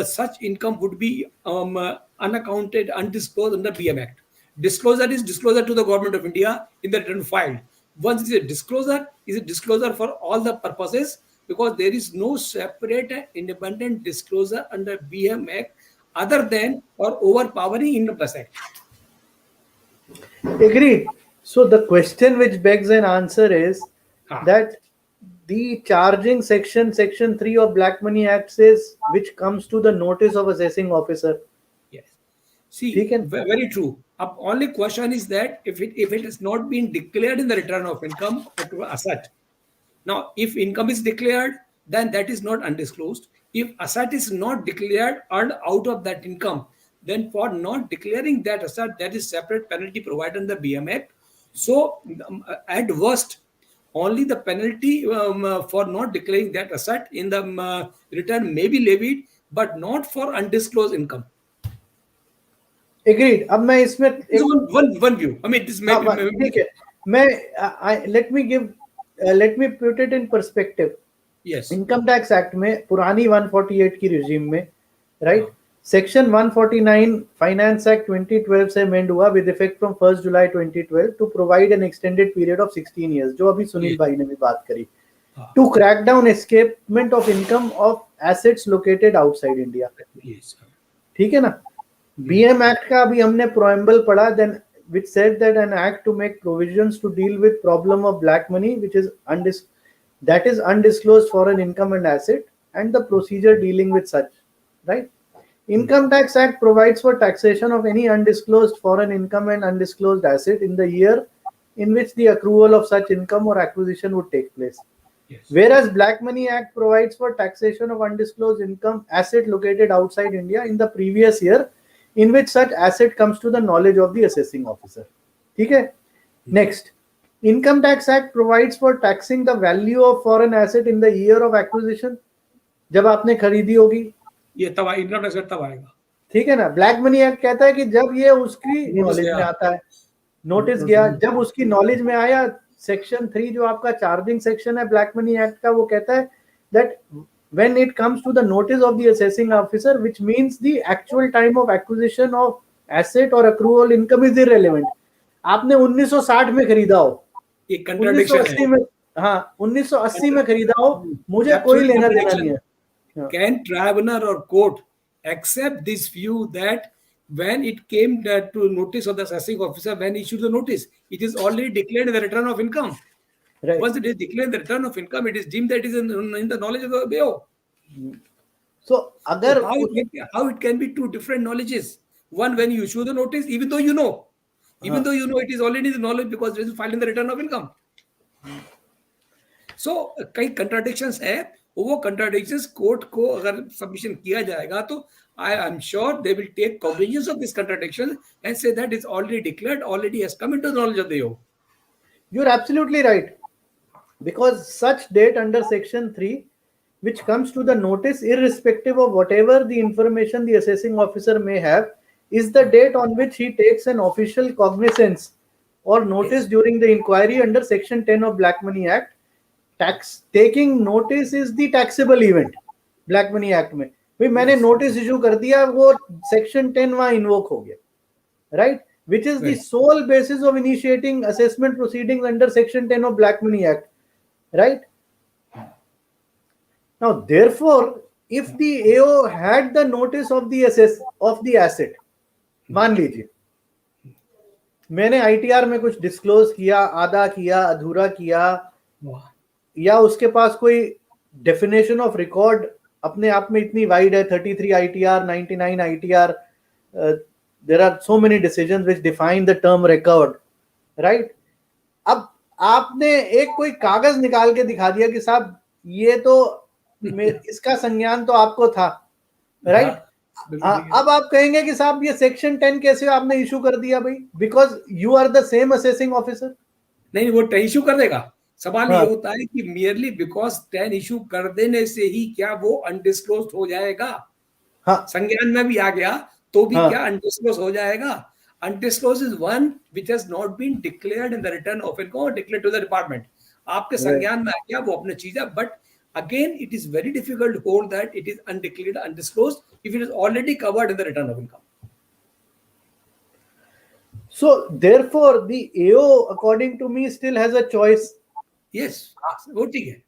Speaker 2: such income would be unaccounted, undisclosed under BM Act. Disclosure is disclosure to the government of India in the return filed. Once it is a disclosure for all the purposes because there is no separate and independent disclosure under BM Act other than or overpowering Income Tax Act.
Speaker 3: Agreed. So the question which begs an answer is
Speaker 2: Ah.
Speaker 3: that the charging section 3 of Black Money Act says which comes to the notice of assessing officer.
Speaker 2: Yes. See,
Speaker 3: ठीक है?
Speaker 2: very true. Only question is that if it has not been declared in the return of income or asset. Now, if income is declared, then that is not undisclosed. If asset is not declared earned out of that income, then for not declaring that asset, there is separate penalty provided in the BM Act. So, at worst, only the penalty for not declaring that asset in the return may be levied, but not for undisclosed income.
Speaker 3: Agreed. अब मैं इसमें
Speaker 2: This is one view. I mean, this may
Speaker 3: हाँ,
Speaker 2: be.
Speaker 3: ठीक है. मैं let me put it in perspective.
Speaker 2: Yes.
Speaker 3: Income tax act में पुरानी 148 की रिजीम में राइट सेक्शन 149 फाइनेंस एक्ट 2012 से अमेंड हुआ with effect from 1 July 2012 to provide an extended period of 16 years, जो अभी सुनील भाई ने भी बात करी, to crack down escapement of income of assets located outside India.
Speaker 2: Yes.
Speaker 3: ठीक है ना. बीएम एक्ट का अभी हमने प्रोएम्बल पढ़ा, then which said that an act to make provisions to deal with problem of black money which is undisclosed foreign income and asset and the procedure dealing with such, right? Income Tax Act provides for taxation of any undisclosed foreign income and undisclosed asset in the year in which the accrual of such income or acquisition would take place.
Speaker 2: Yes.
Speaker 3: Whereas Black Money Act provides for taxation of undisclosed income asset located outside India in the previous year in which such asset comes to the knowledge of the assessing officer. ठीक है? Next, Income Tax Act provides for taxing the value of foreign asset in the year of acquisition. जब आपने खरीदी होगी,
Speaker 2: ये तब income tax तब आएगा.
Speaker 3: ठीक है ना. ब्लैक मनी एक्ट कहता है कि जब ये उसकी नॉलेज में आता है, नोटिस गया, जब उसकी नॉलेज में आया, सेक्शन 3 जो आपका चार्जिंग सेक्शन है ब्लैक मनी एक्ट का, वो कहता है that when it comes to the notice of the assessing officer, which means the actual time of acquisition of asset or accrual income is irrelevant. आपने 1960 में खरीदा हो,
Speaker 2: ये कंट्राडिक्शन
Speaker 3: 1980 में, हाँ 1980 में खरीदा हो, मुझे कोई लेना देना नहीं है.
Speaker 2: Can tribunal or court accept this view that when it came to notice of the assessing officer, when issued the notice, it is already declared in the return of income.
Speaker 3: Right.
Speaker 2: Once it is declared the return of income, it is deemed that it is in the knowledge of the BO.
Speaker 3: So अगर
Speaker 2: how it can be two different knowledges? One, when you issue the notice, even though you know it is already in the knowledge because it is filed in the return of income. So कई contradictions है, वो contradictions court को अगर submission किया जाएगा तो I am sure they will take cognizance of this contradiction and say that it's already declared, already has come into the knowledge of the BO.
Speaker 3: You're absolutely right. Because such date under section 3 which comes to the notice irrespective of whatever the information the assessing officer may have is the date on which he takes an official cognizance or notice during the inquiry under section 10 of Black Money Act. Tax taking notice is the taxable event Black Money Act में. भाई मैंने notice issue कर दिया, वो section 10 वहाँ invoke हो गया, right? Which is the sole basis of initiating assessment proceedings under section 10 of Black Money Act, right? Now, therefore, if the AO had the notice of the asset, मान लीजिए मैंने ITR में कुछ disclose किया, आधा किया, अधूरा किया, या उसके पास कोई डेफिनेशन ऑफ रिकॉर्ड अपने आप में इतनी वाइड है, 33 ITR, 99 ITR, there are so many decisions which define the term record, right? अब आपने एक कोई कागज निकाल के दिखा दिया कि साहब ये तो इसका संज्ञान तो आपको था, राइट? अब आप कहेंगे कि साहब ये सेक्शन 10 कैसे आपने इशू कर दिया भाई, because you are the same assessing officer.
Speaker 2: नहीं, वो 10 इशू कर देगा. सवाल ये होता है कि मियरली बिकॉज 10 इशू कर देने से ही क्या वो अनडिस्क्लोज्ड हो जाएगा?
Speaker 3: हाँ,
Speaker 2: संज्ञान में भी आ गया तो भी क्या अनडिस्क्लोज हो जाएगा? Undisclosed is one which has not been declared in the return of income or declared to the department. आपके संज्ञान में आ गया, वो अपनी चीज है, but again it is very difficult to hold that it is undeclared, undisclosed if it is already covered in the return of income.
Speaker 3: So therefore the AO according to me still has a choice.
Speaker 2: Yes, वो ठीक है,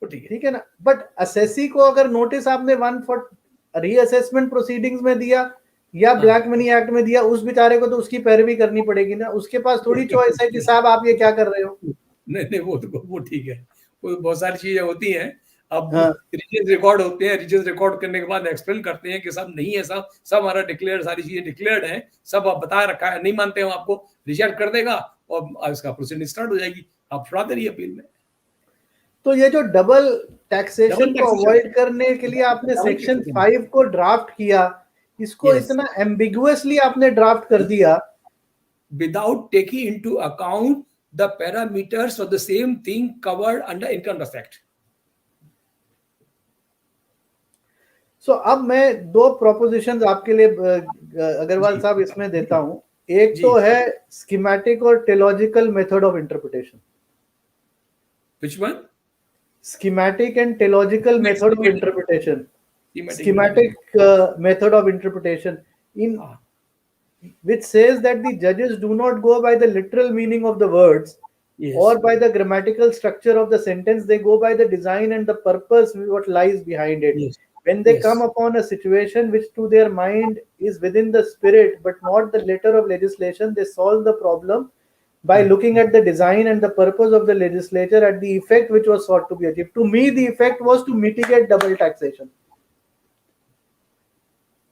Speaker 2: वो ठीक है।
Speaker 3: ठीक है ना, but assessee को अगर नोटिस आपने वन फॉर रीअसेसमेंट प्रोसीडिंग्स में दिया या
Speaker 2: हाँ।
Speaker 3: ब्लैक मनी एक्ट में दिया, उस बेचारे को तो उसकी पैरवी करनी पड़ेगी ना, उसके पास थोड़ी चॉइस है कि साहब आप ये क्या कर रहे हो।
Speaker 2: नहीं नहीं, वो ठीक है, वो बहुत सारी चीजें होती हैं। अब
Speaker 3: हाँ
Speaker 2: रीजन रिकॉर्ड होते हैं, रीजन रिकॉर्ड करने के बाद एक्सप्लेन करते हैं कि सब नहीं है, सब हमारा डिक्लेयर, सारी चीजें डिक्लेयर्ड हैं, सब आप बता रखा है, नहीं मानते हो आपको रिजेक्ट कर देगा और इसका प्रोसीडिंग स्टार्ट हो जाएगी, आप छुड़ा दे रही अपील में।
Speaker 3: तो ये जो डबल टैक्सेशन
Speaker 2: Double
Speaker 3: को
Speaker 2: taxation.
Speaker 3: अवॉइड करने के लिए आपने
Speaker 2: Double
Speaker 3: सेक्शन
Speaker 2: taxation.
Speaker 3: 5 को ड्राफ्ट किया, इसको
Speaker 2: Yes.
Speaker 3: इतना एम्बिगुअसली आपने ड्राफ्ट कर दिया।
Speaker 2: Without taking into account the parameters of the same thing covered under Income Tax Act.
Speaker 3: सो अब मैं दो प्रोपोजिशंस आपके लिए अग्रवाल
Speaker 2: जी।
Speaker 3: साहब इसमें देता हूं। एक
Speaker 2: जी।
Speaker 3: तो है स्कीमेटिक और teleological method of interpretation.
Speaker 2: Which one?
Speaker 3: Schematic and teleological method of
Speaker 2: Schematic.
Speaker 3: interpretation.
Speaker 2: Schematic.
Speaker 3: Schematic method of interpretation, in
Speaker 2: Ah.
Speaker 3: which says that the judges do not go by the literal meaning of the words
Speaker 2: Yes.
Speaker 3: or by the grammatical structure of the sentence. They go by the design and the purpose what lies behind it.
Speaker 2: Yes.
Speaker 3: When they
Speaker 2: Yes.
Speaker 3: come upon a situation which to their mind is within the spirit but not the letter of legislation, they solve the problem by looking at the design and the purpose of the legislature at the effect which was sought to be achieved. To me, the effect was to mitigate double taxation.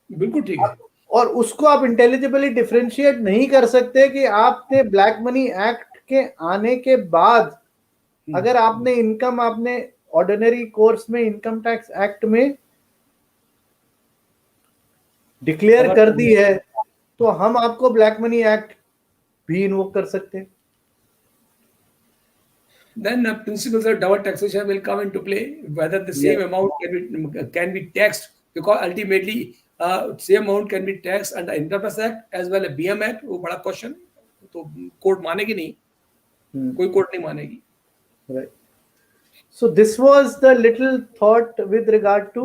Speaker 2: बिल्कुल ठीक है।
Speaker 3: और उसको आप इंटेलिजिबली differentiate नहीं कर सकते कि आपने ब्लैक मनी एक्ट के आने के बाद अगर आपने इनकम आपने ऑर्डिनरी कोर्स में इनकम टैक्स एक्ट में डिक्लेयर कर दी है तो हम आपको ब्लैक मनी एक्ट भी इन्वोक कर सकते हैं।
Speaker 2: Then principles of double taxation will come into play, whether the same
Speaker 3: Yeah.
Speaker 2: amount can be taxed, because ultimately same amount can be taxed under Income Tax Act as well as BM Act। वो बड़ा question, तो court मानेगी नहीं, कोई court नहीं मानेगी।
Speaker 3: Right. So this was the little thought with regard to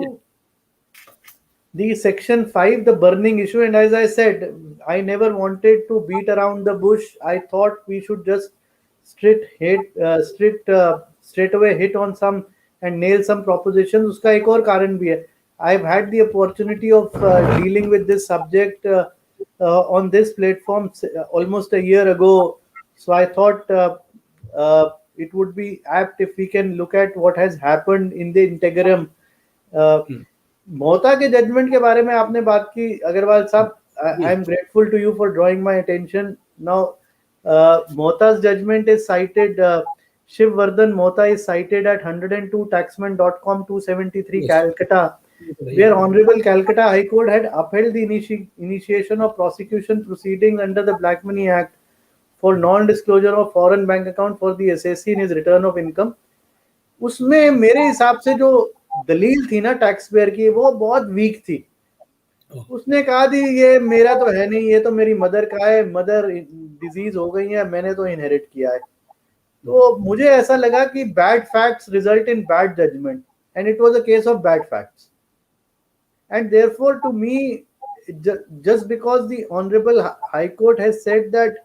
Speaker 3: the section 5, the burning issue. And as I said, I never wanted to beat around the bush. I thought we should just straight away hit on some and nail some propositions. उसका एक और कारण भी है। I've had the opportunity of dealing with this subject on this platform almost a year ago. So I thought it would be apt if we can look at what has happened in the interim. Mohta के judgement के बारे में आपने बात की अग्रवाल साहब। I am grateful to you for drawing my attention. Now Mohta's judgment is cited, Shiv Vardhan Mohta is cited at 102 taxman.com 273
Speaker 2: Yes.
Speaker 3: Calcutta, where Honorable Calcutta High Court had upheld the initiation of prosecution proceedings under the Black Money Act for non-disclosure of foreign bank account for the assessee in his return of income. उसमें मेरे हिसाब से जो दलील थी ना tax payer की वो बहुत वीक थी। उसने कहा थी ये मेरा तो है नहीं, ये तो मेरी मदर का है, मदर डिजीज हो गई है, मैंने तो इनहेरिट किया है। तो मुझे ऐसा लगा कि bad facts result in bad judgment and it was a case of bad facts and therefore to me just because the honourable High Court has said that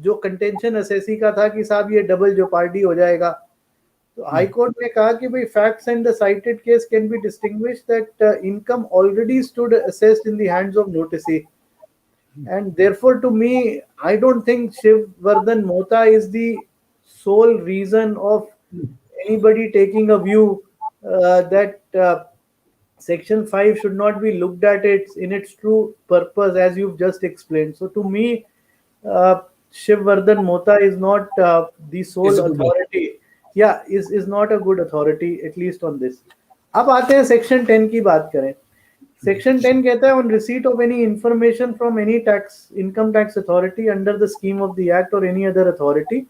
Speaker 3: जो कंटेंशन असेसी का था कि साहब ये डबल जेओपार्डी हो जाएगा, तो high court ने कहा कि भाई facts and the cited case can be distinguished that income already stood assessed in the hands of noticee and therefore to me I don't think Shiv Vardhan Mohta is the sole reason of anybody taking a view that section 5 should not be looked at it in its true purpose as you've just explained. So to me Shiv Vardhan Mohta is not the sole authority. Yeah, is not a good authority at least on this. अब आते हैं section 10 की बात करें। Section 10 कहता है on receipt of any information from any income tax authority under the scheme of the act or any other authority,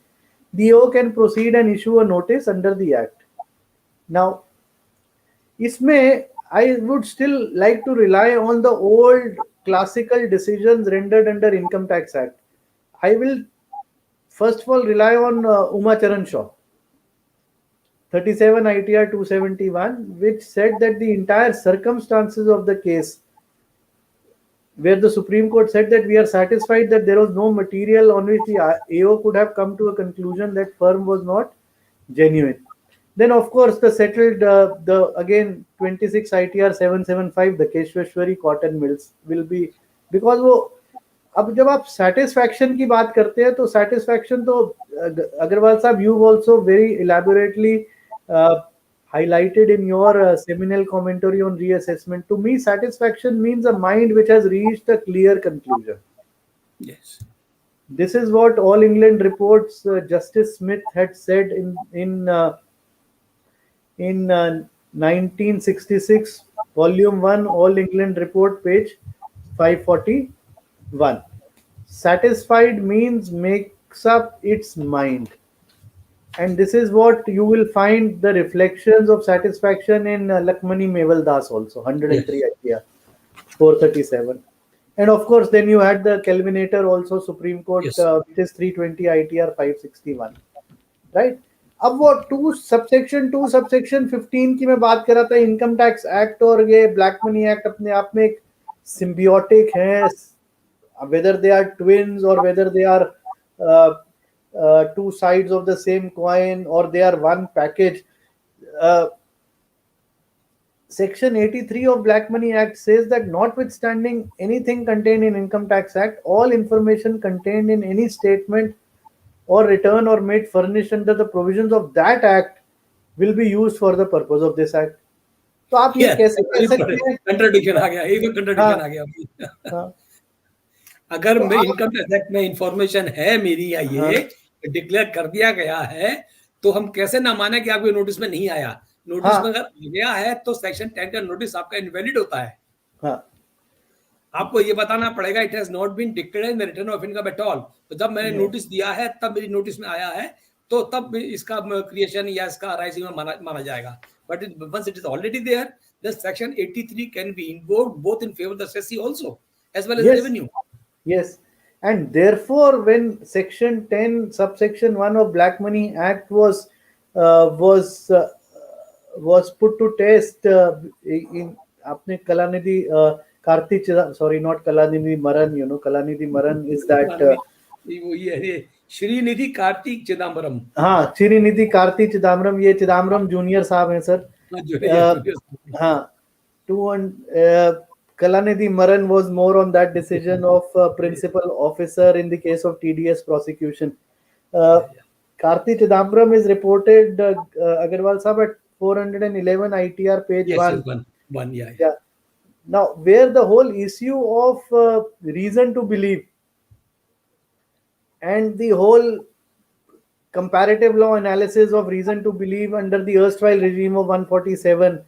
Speaker 3: the AO can proceed and issue a notice under the act. Now इसमें I would still like to rely on the old classical decisions rendered under Income Tax Act. I will first of all rely on Uma Charan Shaw, 37 ITR 271, which said that the entire circumstances of the case, where the Supreme Court said that we are satisfied that there was no material on which the AO could have come to a conclusion that firm was not genuine. Then of course the settled the again 26 ITR 775 the Keshweshwari cotton mills will be, because वो अब जब आप satisfaction की बात करते हैं तो satisfaction तो अग्रवाल साहब you've also very elaborately highlighted in your seminal commentary on reassessment. To me, satisfaction means a mind which has reached a clear conclusion.
Speaker 2: Yes.
Speaker 3: This is what All England reports Justice Smith had said in 1966, Volume 1, All England Report, page 541. Satisfied means makes up its mind. And this is what you will find the reflections of satisfaction in Lakmani Meval Das also, 103 ITR, 437. And of course, then you had the Kelvinator also, Supreme Court,
Speaker 2: Yes.
Speaker 3: which is 320 ITR 561. Right? अब वो 2 subsection 15 की मैं बात कर रहा था, income tax act और ये ब्लैक मनी एक्ट अपने आप में एक symbiotic है, whether they are twins or whether they are two sides of the same coin or they are one package. Section 83 of Black Money Act says that notwithstanding anything contained in Income Tax Act, all information contained in any statement or return or made furnished under the provisions of that act will be used for the purpose of this act. तो आप ये कैसे कह सकते हैं?
Speaker 2: Contradiction आ गया, एक contradiction
Speaker 3: हाँ।
Speaker 2: आ गया।
Speaker 3: हाँ,
Speaker 2: अगर
Speaker 3: तो
Speaker 2: मैं
Speaker 3: आप-
Speaker 2: इनकम टैक्स एक्ट में इंफॉर्मेशन है मेरी या ये डिक्लेयर कर दिया गया है, तो हम कैसे ना माने कि आपके नोटिस में नहीं आया। नोटिस
Speaker 3: हाँ।
Speaker 2: में अगर आ गया है तो सेक्शन 10 का नोटिस आपका इनवैलिड होता है।
Speaker 3: हाँ,
Speaker 2: आपको ये बताना पड़ेगा it has not been declared in the return of income at all. तो जब मैंने नोटिस दिया है तब मेरी नोटिस में आया है, तो तब इसका क्रिएशन या इसका राइजिंग में माना जाएगा। But once it is already there, the section 83 can be invoked both in favour of the assessee also as well as
Speaker 3: Yes.
Speaker 2: Revenue.
Speaker 3: Yes, and therefore, when Section 10, subsection 1 of Black Money Act was put to test in आपने Kalanidhi Kartik, sorry, not Kalanidhi Maran, you know, Kalanidhi Maran is that
Speaker 2: वो ये श्रीनिधि कार्तिक चिदम्बरम।
Speaker 3: हाँ, श्रीनिधि कार्तिक चिदम्बरम, ये Chidambaram junior साहब हैं sir. हाँ, Kalanidhi Maran was more on that decision of principal officer in the case of TDS prosecution. Karti Chidambaram is reported, Agarwal Sahab, at 411 ITR page 1.
Speaker 2: Yeah.
Speaker 3: Now, where the whole issue of reason to believe and the whole comparative law analysis of reason to believe under the erstwhile regime of 147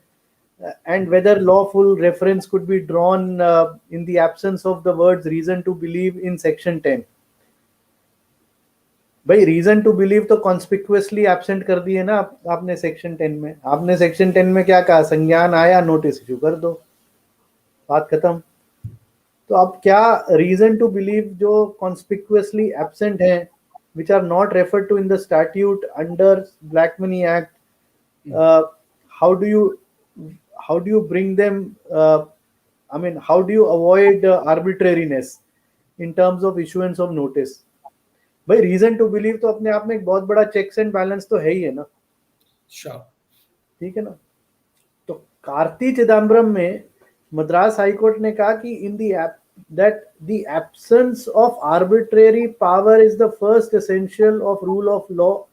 Speaker 3: and whether lawful reference could be drawn in the absence of the words reason to believe in section 10. भाई reason to believe तो कॉन्स्पिक्युअसली absent कर दिए ना आपने section 10 में। आपने section 10 में क्या कहा? संज्ञान आया, नोटिस इशू कर दो, बात खत्म। तो अब क्या रीजन टू बिलीव जो कॉन्स्पिक्युअसली एब्सेंट है, which are not referred to in the statute under Black Money Act, how do you bring them? I mean, how do you avoid arbitrariness in terms of issuance of notice? भाई reason to believe तो अपने आप में एक बहुत बड़ा checks and balance तो है ही है ना।
Speaker 2: Sure.
Speaker 3: ठीक है ना। तो कार्ति चिदम्बरम में मद्रास हाईकोर्ट ने कहा कि इन that the absence of arbitrary power is the first essential of rule of law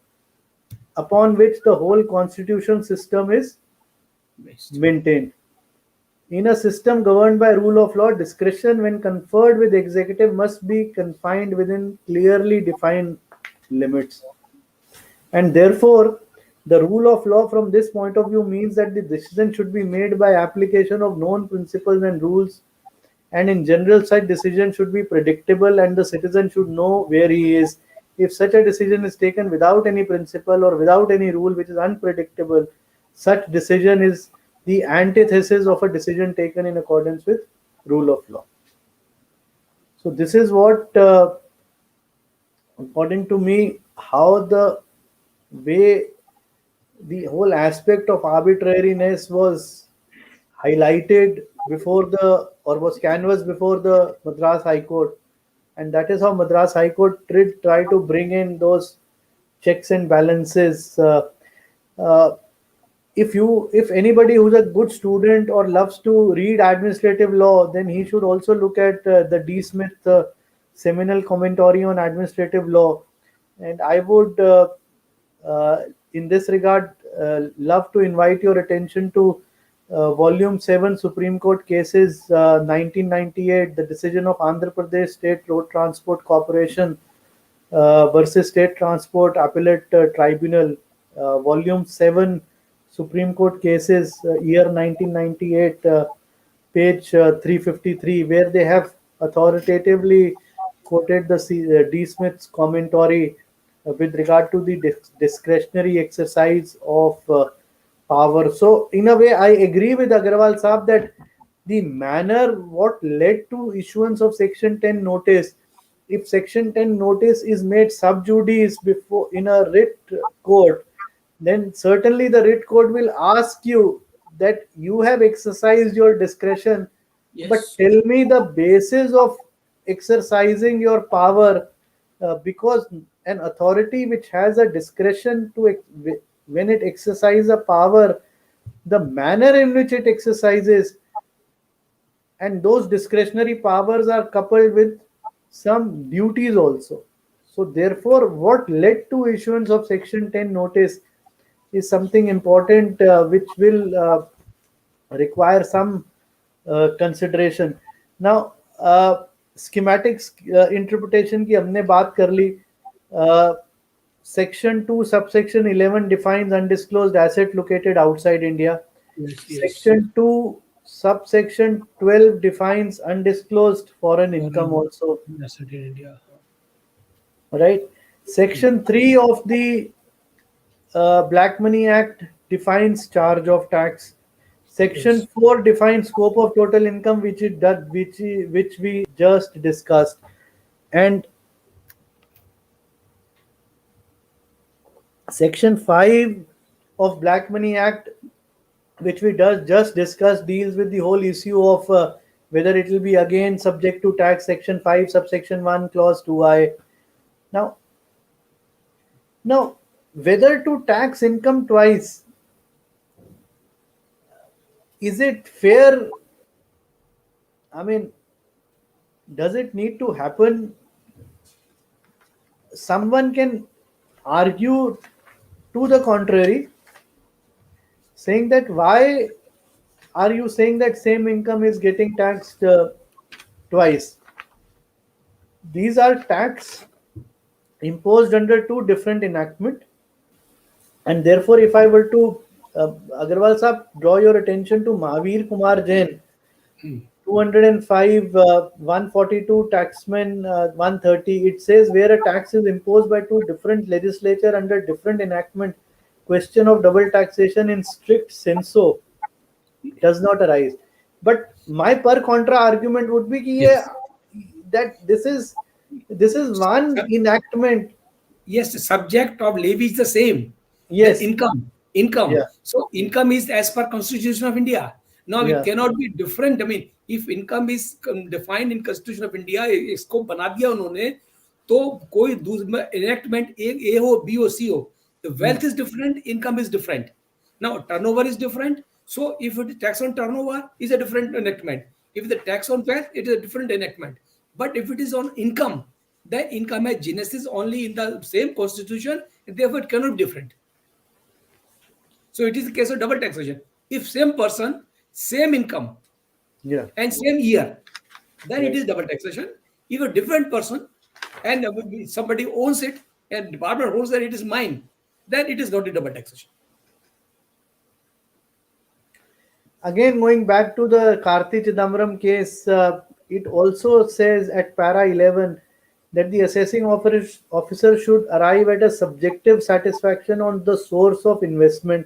Speaker 3: upon which the whole constitution system is maintained. In a system governed by rule of law, discretion when conferred with executive must be confined within clearly defined limits. And therefore, the rule of law from this point of view means that the decision should be made by application of known principles and rules, and in general such decision should be predictable and the citizen should know where he is. If such a decision is taken without any principle or without any rule which is unpredictable, such decision is the antithesis of a decision taken in accordance with rule of law. So this is what, according to me, how the way the whole aspect of arbitrariness was highlighted before was canvassed before the Madras High Court, and that is how Madras High Court did try to bring in those checks and balances. if anybody who's a good student or loves to read administrative law, then he should also look at the D. Smith seminal commentary on administrative law. And I would, in this regard, love to invite your attention to Volume 7 Supreme Court Cases 1998, the decision of Andhra Pradesh State Road Transport Corporation versus State Transport Appellate Tribunal, Volume 7 Supreme Court Cases, year 1998, page 353, where they have authoritatively quoted the D. Smith's commentary with regard to the discretionary exercise of power. So, in a way, I agree with Agarwal Saab that the manner what led to issuance of Section 10 notice, if Section 10 notice is made sub judice before in a writ court, then certainly the writ court will ask you that you have exercised your discretion, but
Speaker 2: Yes.
Speaker 3: tell me the basis of exercising your power, because an authority which has a discretion to when it exercises a power, the manner in which it exercises, and those discretionary powers are coupled with some duties also. So therefore, what led to issuance of Section 10 notice is something important, which will require some consideration. Now, schematics interpretation की हमने बात कर ली. Section 2 subsection 11 defines undisclosed asset located outside India.
Speaker 2: Yes.
Speaker 3: Section 2 subsection 12 defines undisclosed foreign income also,
Speaker 2: Asset in India.
Speaker 3: right? Section 3 of the Black Money Act defines charge of tax. Section
Speaker 2: Yes.
Speaker 3: 4 defines scope of total income, which we just discussed. And Section 5 of Black Money Act, which we just discussed, deals with the whole issue of whether it will be again subject to tax. Section 5 subsection 1 clause 2I. Now, whether to tax income twice, is it fair? I mean, does it need to happen? Someone can argue to the contrary, saying that why are you saying that same income is getting taxed twice? These are tax imposed under two different enactment, and therefore, if I were to Agarwal Saab, draw your attention to Mahavir Kumar Jain, 205 142 taxman 130, it says where a tax is imposed by two different legislature under different enactment, question of double taxation in strict senso does not arise. But my per contra argument would be कि
Speaker 2: Yes.
Speaker 3: that this is one enactment.
Speaker 2: Yes, the subject of levy is the same.
Speaker 3: Yes.
Speaker 2: The income.
Speaker 3: Yeah.
Speaker 2: So income is as per Constitution of India. Now
Speaker 3: Yeah.
Speaker 2: it cannot be different. I mean, if income is defined in Constitution of India, इसको बना दिया उन्होंने, तो कोई दूसरा enactment A हो, B हो, C हो. The wealth is different, income is different. Now turnover is different. So if it is tax on turnover, is a different enactment. If the tax on wealth, it is a different enactment. But if it is on income, the income has genesis only in the same constitution, and therefore it cannot be different. So it is a case of double taxation. If same person, same income,
Speaker 3: Yeah.
Speaker 2: and same year, then it is double taxation. If a different person and somebody owns it and department owns that it is mine, then it is not a double taxation.
Speaker 3: Again, going back to the Karti Chidambaram case, it also says at para 11 that the assessing officer should arrive at a subjective satisfaction on the source of investment.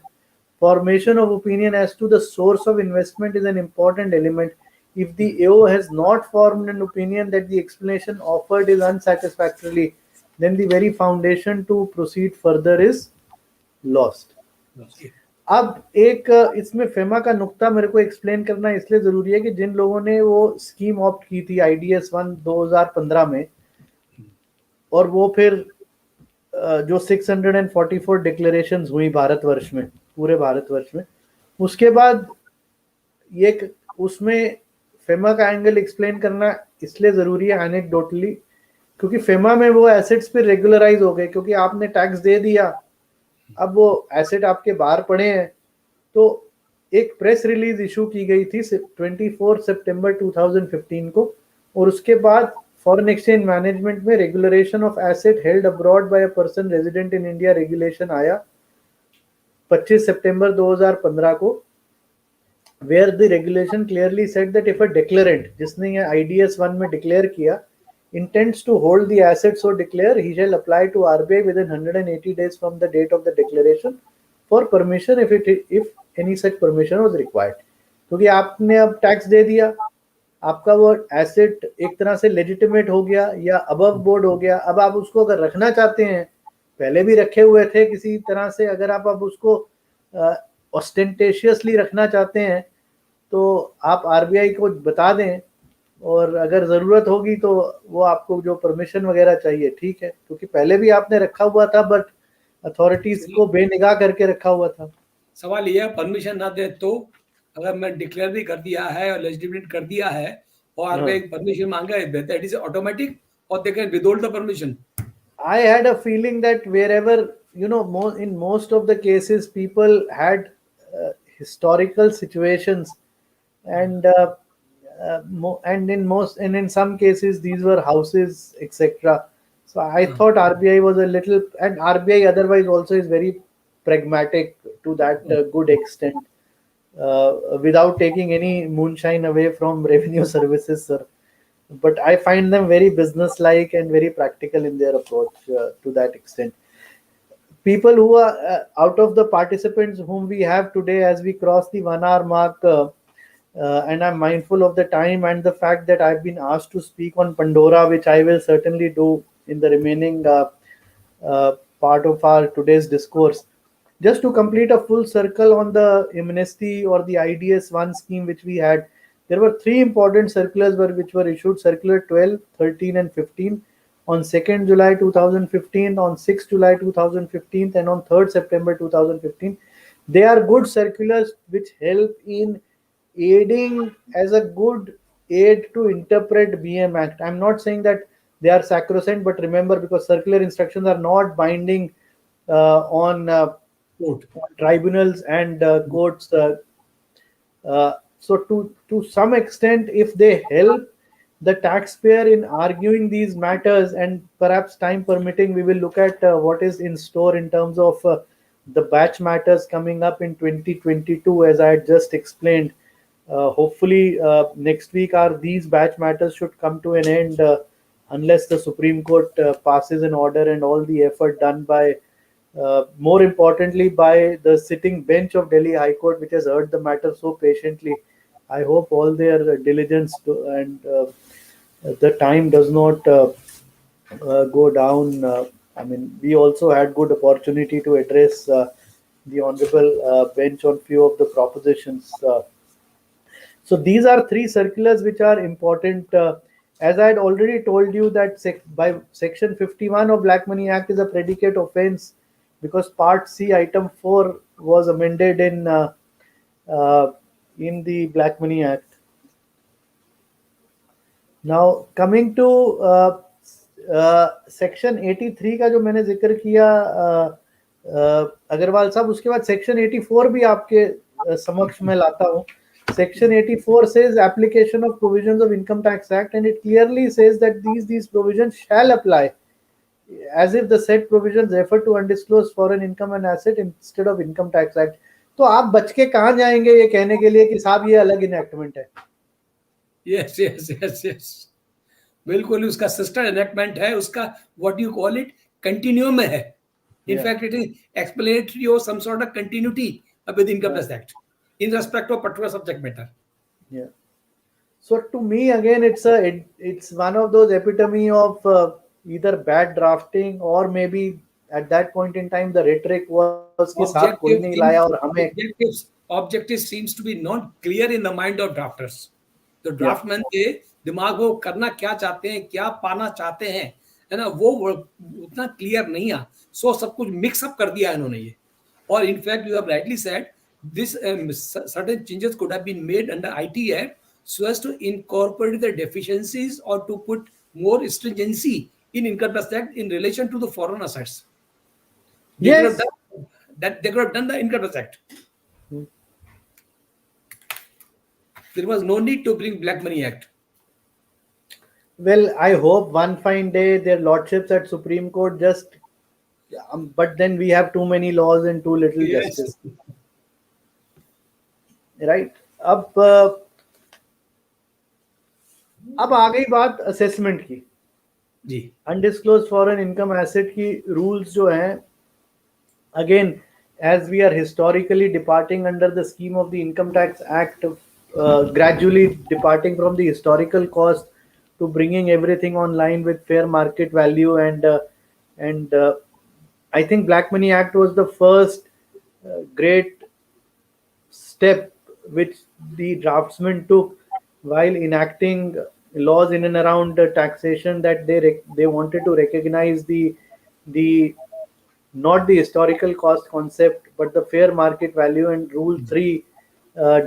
Speaker 3: Formation of opinion as to the source of investment is an important element. If the AO has not formed an opinion that the explanation offered is unsatisfactory, then the very foundation to proceed further is lost. अब एक इसमें FEMA का नुक्ता मेरे को explain करना इसलिए जरूरी है कि जिन लोगों ने वो स्कीम ऑप्ट की थी IDS 1 2015 में, और वो फिर जो 644 डिक्लेरेशंस हुई भारतवर्ष में पूरे भारतवर्ष में। उसके बाद ये उसमें फेमा का एंगल एक्सप्लेन करना इसलिए जरूरी है एनेक्डोटली, क्योंकि फेमा में वो एसेट्स पे रेगुलराइज हो गए, क्योंकि आपने टैक्स दे दिया, अब वो एसेट आपके बाहर पड़े हैं। तो एक प्रेस रिलीज इशू की गई थी 24 सितंबर 2015 को, और उसके बाद फॉरेन एक्सचेंज मैनेजमेंट में regulation of asset held abroad by a person resident in India regulation आया 25 सितंबर 2015 को, where the regulation clearly said that if a declarant, जिसने ये IDS 1 में डिक्लेयर किया, intends to hold the assets so declare, he shall apply to RBI within 180 days from the date of the declaration for permission if any such permission was required. क्योंकि आपने अब tax दे दिया, आपका वो asset एक तरह से लेजिटिमेट हो गया या अबव बोर्ड हो गया। अब आप उसको अगर रखना चाहते हैं, पहले भी रखे हुए थे किसी तरह से, अगर आप अब उसको ऑस्टेंटेशियसली रखना चाहते हैं तो आप आरबीआई को बता दें, और अगर ज़रूरत होगी तो वो आपको जो परमिशन वगैरह चाहिए, ठीक है, क्योंकि पहले भी आपने रखा हुआ था बट अथॉरिटीज को बेनिगाह करके रखा हुआ था।
Speaker 2: सवाल ये है, परमिशन ना दे तो अगर मैं डिक्लेयर भी कर दिया है और लेजिटिमेट कर दिया है और आरबीआई परमिशन मांगा है, दैट इज ऑटोमेटिक और they can withhold the permission.
Speaker 3: I had a feeling that wherever, in most of the cases, people had historical situations, and in some cases these were houses, etc. So I thought RBI was a little, and RBI otherwise also is very pragmatic to that good extent, without taking any moonshine away from revenue services, sir. But I find them very business-like and very practical in their approach to that extent. People who are out of the participants whom we have today, as we cross the 1 hour mark, and I'm mindful of the time and the fact that I've been asked to speak on Pandora, which I will certainly do in the remaining part of our today's discourse. Just to complete a full circle on the amnesty or the IDS 1 scheme which we had, there were three important circulars which were issued: Circular 12, 13, and 15 on 2nd July 2015, on 6th July 2015, and on 3rd September 2015. They are good circulars which help in aiding as a good aid to interpret BM Act. I'm not saying that they are sacrosanct, but remember, because circular instructions are not binding on tribunals and courts. So to some extent, if they help the taxpayer in arguing these matters, and perhaps time permitting, we will look at what is in store in terms of the batch matters coming up in 2022, as I had just explained. Hopefully next week these batch matters should come to an end, unless the Supreme Court passes an order, and all the effort done by, more importantly, by the sitting bench of Delhi High Court, which has heard the matter so patiently. I hope all their diligence and the time does not go down. I mean, we also had good opportunity to address the honorable bench on few of the propositions. So these are three circulars which are important. As I had already told you that by Section 51 of Black Money Act is a predicate offence, because Part C, Item 4 was amended in the Black Money Act. Now coming to Section 83 का जो मैंने जिक्र किया अग्रवाल साहब, उसके बाद Section 84 भी आपके समक्ष में लाता हूँ. Section 84 says application of provisions of Income Tax Act, and it clearly says that these provisions shall apply, as if the said provisions refer to undisclosed foreign income and asset instead of Income Tax Act. तो आप बच के कहाँ जाएंगे ये कहने के लिए कि साहब ये अलग इनएक्टमेंट है?
Speaker 2: यस यस यस यस, बिल्कुल उसका सिस्टर एनेक्टमेंट है, उसका what you call it continuum में है. इनफैक्ट इट इज एक्सप्लेनेटरी और some sort of continuity with income tax act in respect of particular subject matter.
Speaker 3: Yeah. So to me, again, it's one of those epitome of either bad drafting, or maybe at that point in time the rhetoric was कि साहब कोई नहीं लाया और हमें.
Speaker 2: Objective seems to be not clear in the mind of drafters. तो draughtsman के दिमाग वो करना क्या चाहते हैं, क्या पाना चाहते हैं, है ना, वो उतना क्लियर नहीं है. सो सब कुछ मिक्स अप कर दिया इन्होंने ये. or in fact, you have rightly said, this certain changes could have been made under IT Act so as to incorporate the deficiencies or to put more stringency in income tax act in relation to the foreign assets. They could have
Speaker 3: Yes.
Speaker 2: done that. They could have done the income tax act. There was no need to bring Black Money Act.
Speaker 3: Well, I hope one fine day their lordships at Supreme Court just, but then we have too many laws and too little
Speaker 2: Yes.
Speaker 3: justice, right? अब आ गई बात assessment की.
Speaker 2: जी.
Speaker 3: Undisclosed foreign income asset की rules जो हैं, again as we are historically departing under the scheme of the Income Tax Act, gradually departing from the historical cost to bringing everything online with fair market value, and I think Black Money Act was the first great step which the draftsman took while enacting laws in and around taxation, that they wanted to recognize the not the historical cost concept but the fair market value, and rule 3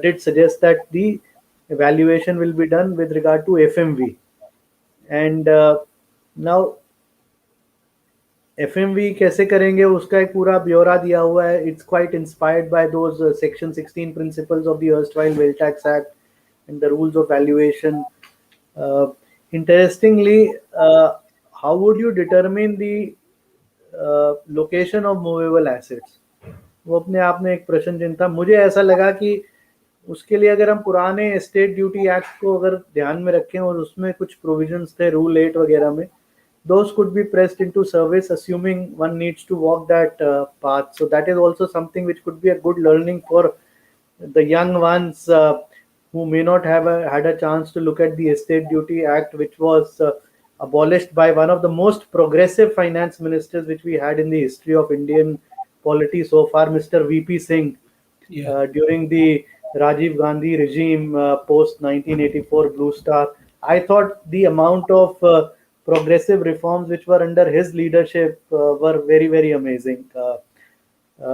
Speaker 3: did suggest that the evaluation will be done with regard to FMV. And now FMV कैसे करेंगे उसका एक पूरा ब्यौरा दिया हुआ है. It's quite inspired by those section 16 principles of the erstwhile Wealth Tax Act and the rules of valuation. Interestingly, how would you determine the location of movable assets? वो अपने आप में एक प्रश्न चिन्ह था. मुझे ऐसा लगा कि उसके लिए अगर हम पुराने एस्टेट ड्यूटी एक्ट को अगर ध्यान में रखें और उसमें कुछ प्रोविजंस थे रूल 8 वगैरह में, those could be pressed into service, assuming one needs to walk that path. So that is also something which could be a good learning for the young ones who may not have had a chance to look at the Estate Duty Act, which was abolished by one of the most progressive finance ministers which we had in the history of Indian polity so far, Mr. VP Singh, during the Rajiv Gandhi regime post 1984 Blue Star. I thought the amount of progressive reforms which were under his leadership were very, very amazing,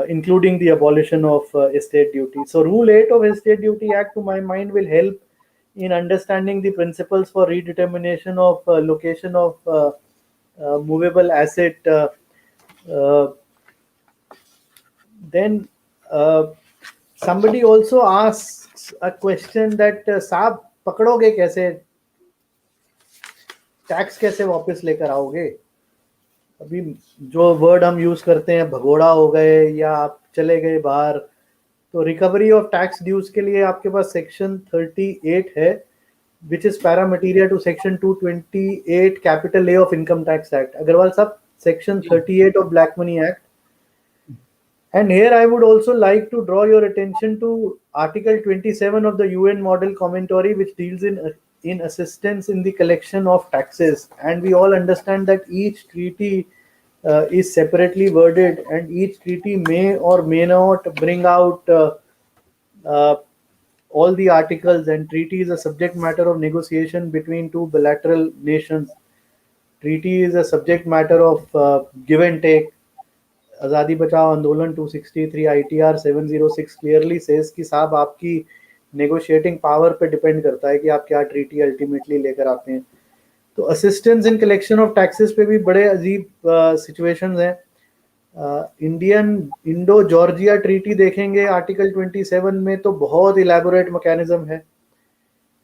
Speaker 3: including the abolition of estate duty. So Rule 8 of Estate Duty Act, to my mind, will help in understanding the principles for redetermination of location of movable asset. Then somebody also asks a question that साहब पकड़ोगे कैसे, tax कैसे वापस लेकर आओगे? अभी जो word हम use करते हैं, भगोड़ा हो गए या आप चले गए बाहर, तो रिकवरी ऑफ टैक्स ड्यूज के लिए आपके पास सेक्शन 38 है, which is parameteria to section 228 capital A of Income Tax Act. Agarwal sab, section 38 of Black Money Act. And here I would also like to draw your attention to Article 27 of the UN Model Commentary, which deals in assistance in the collection of taxes. And we all understand that each treaty is separately worded, and each treaty may or may not bring out all the articles, and treaty is a subject matter of negotiation between two bilateral nations. Treaty is a subject matter of give and take. आज़ादी बचाओ आंदोलन 263 ITR 706 clearly says कि साहब आपकी negotiating power पे depend करता है कि आप क्या ट्रीटी अल्टीमेटली लेकर आते हैं. तो assistance in collection of taxes पे भी बड़े अजीब सिचुएशंस हैं. इंडो जॉर्जिया ट्रीटी देखेंगे आर्टिकल 27 में, तो बहुत इलेबोरेट मैकेनिज्म है.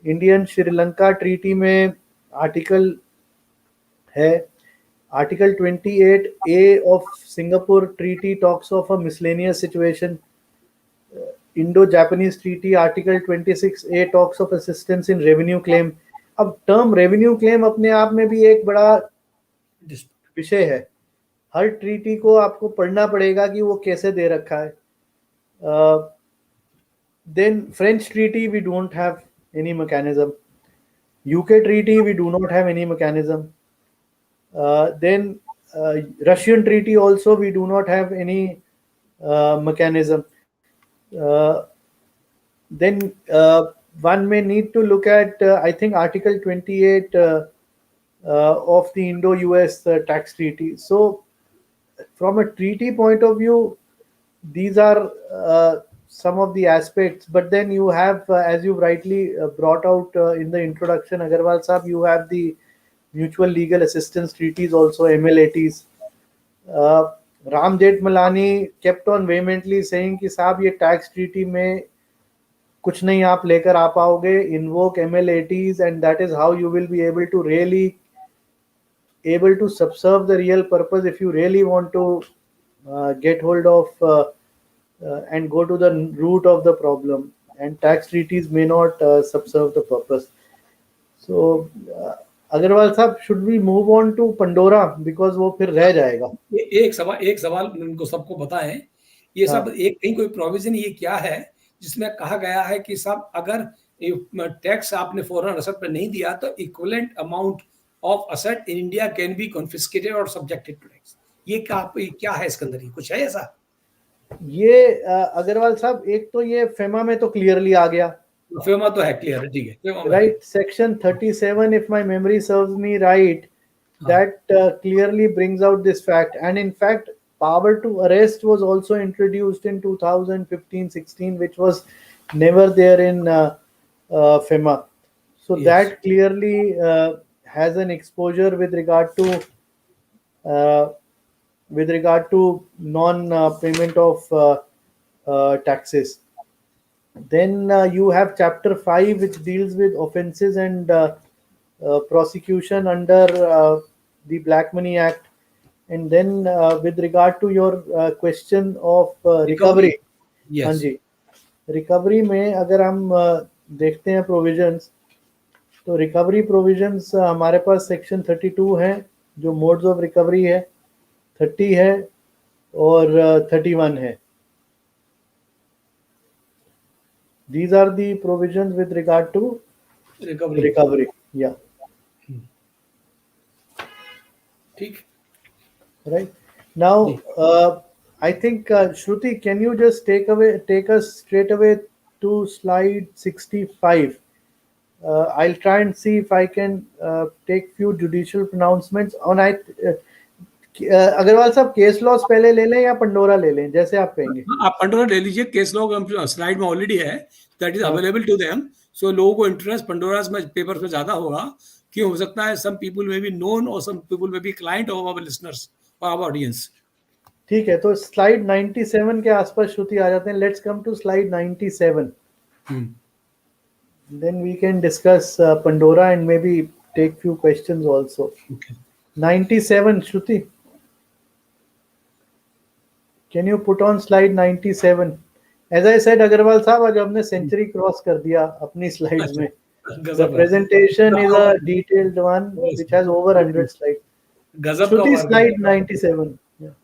Speaker 3: इंडियन श्रीलंका ट्रीटी में आर्टिकल है. Article 28A of Singapore Treaty talks of a miscellaneous situation. Indo-Japanese Treaty Article 26A talks of assistance in revenue claim. अब टर्म रेवेन्यू क्लेम अपने आप में भी एक बड़ा विषय है. हर ट्रीटी को आपको पढ़ना पड़ेगा कि वो कैसे दे रखा है. Then French treaty we don't have any mechanism. UK treaty we do not have any mechanism. Then Russian treaty also we do not have any mechanism. Then one may need to look at I think Article 28 of the Indo-US tax treaty. So from a treaty point of view, these are some of the aspects. But then you have, as you rightly brought out in the introduction, Agarwal Saab, you have the mutual legal assistance treaties, also MLATs. uh, Ram Jethmalani kept on vehemently saying कि साहब ये tax treaty में कुछ नहीं आप लेकर आ पाओगे, invoke MLATs and that is how you will be able to really able to subserve the real purpose if you really want to get hold of and go to the root of the problem, and tax treaties may not subserve the purpose. So Agarwal साहब, should we move on to Pandora because वो फिर रह जाएगा.
Speaker 2: एक सवाल उनको सबको बताएं, ये सब एक कहीं कोई प्रोविजन ये क्या है जिसमें कहा गया है कि साहब अगर टैक्स आपने फॉरेन असेट पर नहीं दिया तो equivalent amount of asset in India can be confiscated और सब्जेक्टेड टू टैक्स. ये क्या है इसके अंदर, कुछ है ऐसा?
Speaker 3: ये अग्रवाल साहब, एक तो ये फेमा में तो क्लियरली आ गया.
Speaker 2: फेमा तो है क्लियर, ठीक है,
Speaker 3: right. Section 37 if my memory serves me right, that clearly brings out this fact, and in fact power to arrest was also introduced in 2015-16, which was never there in FEMA. So
Speaker 2: Yes.
Speaker 3: that clearly has an exposure with regard to non payment of taxes. Then you have chapter 5, which deals with offenses and prosecution under the Black Money Act. And then with regard to your question of recovery, हाँ
Speaker 2: Yes.
Speaker 3: जी, recovery में अगर हम देखते हैं provisions, तो recovery provisions हमारे पास section 32 है जो मोड्स ऑफ रिकवरी है, 30 है और 31 है. These are the provisions with regard to recovery. Yeah.
Speaker 2: ठीक.
Speaker 3: Right. Now, I think Shruti, can you just take us straight away to slide 65? I'll try and see if I can take few judicial pronouncements on Agarwal साहब, case laws पहले ले लें या Pandora ले लें, जैसे आप कहेंगे.
Speaker 2: आप पंडोरा ले लीजिए, केस लॉ स्लाइड में ऑलरेडी है, that is available to them. So लोगों को इंटरेस्ट पंडोरा में पेपर में ज्यादा होगा कि हो सकता है सम पीपल में बी नोन और सम पीपल में be client of our listeners और आवर ऑडियंस.
Speaker 3: ठीक है, तो स्लाइड 97 के आसपास श्रुति आ जाते हैं. Let's come to slide 97. Then we can discuss Pandora and maybe take few questions also.
Speaker 2: Okay.
Speaker 3: 97, Shruti. Can you put on slide 97? As I said, Agarwal साहब, आज हमने सेंचुरी क्रॉस कर दिया अपनी स्लाइड्स में. The presentation is a detailed one which has over 100 slides. Shruti, slide 97. Yeah.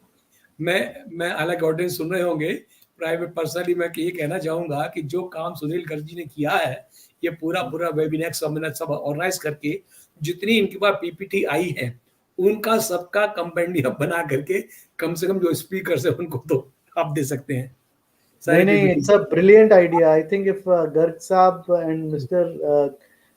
Speaker 2: मैं अलग audience सुन रहे होंगे, प्राइवेट पर्सनली मैं ये कहना चाहूंगा कि जो काम सुनील गर्ग जी ने किया है, ये पूरा वेबिनार सब ऑर्गेनाइज करके जितनी इनके पास पीपीटी आई है उनका सबका कंपेंडियम बना करके कम से कम जो स्पीकर्स है उनको तो आप दे सकते हैं.
Speaker 3: नहीं, it's a brilliant idea. I think if Garg Saab and Mr.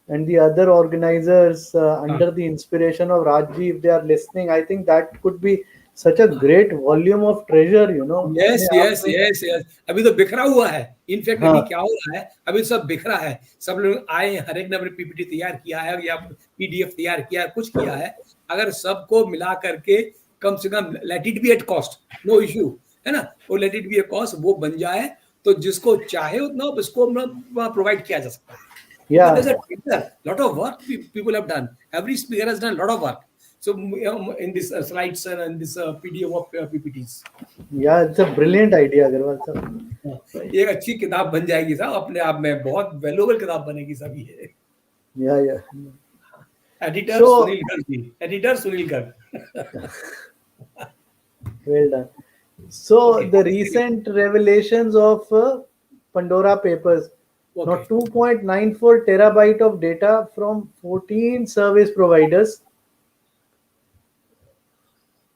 Speaker 3: And the other organizers under the inspiration of Rajji, if they are listening, I think that could be such a great volume of treasure, you know.
Speaker 2: Yes. अभी तो बिखरा हुआ है. In fact अभी क्या हो रहा है, अभी सब बिखरा है. सब लोग आए, हर एक ने अपनी पीपीटी तैयार किया है या पीडीएफ तैयार किया है, कुछ किया है. अगर सबको मिला करके कम से कम let it be at cost, no issue है ना, वो let it be at cost वो बन जाए तो जिसको चाहे उतना उसको प्रोवाइड किया जा सकता है.
Speaker 3: Yeah.
Speaker 2: There's a lot of work people have done. Every speaker has done a lot of work. So in this slides and in this PDF of PPTs.
Speaker 3: Yeah, it's a brilliant idea, Agarwal साहब.
Speaker 2: एक अच्छी किताब बन जाएगी साहब, अपने आप में बहुत वैल्यूएबल किताब बनेगी सब ये.
Speaker 3: Yeah.
Speaker 2: Editor Sunil Garg ji, editor Sunil Garg.
Speaker 3: Well done. So the recent revelations of Pandora Papers.
Speaker 2: Okay.
Speaker 3: Now 2.94 terabyte of data from 14 service providers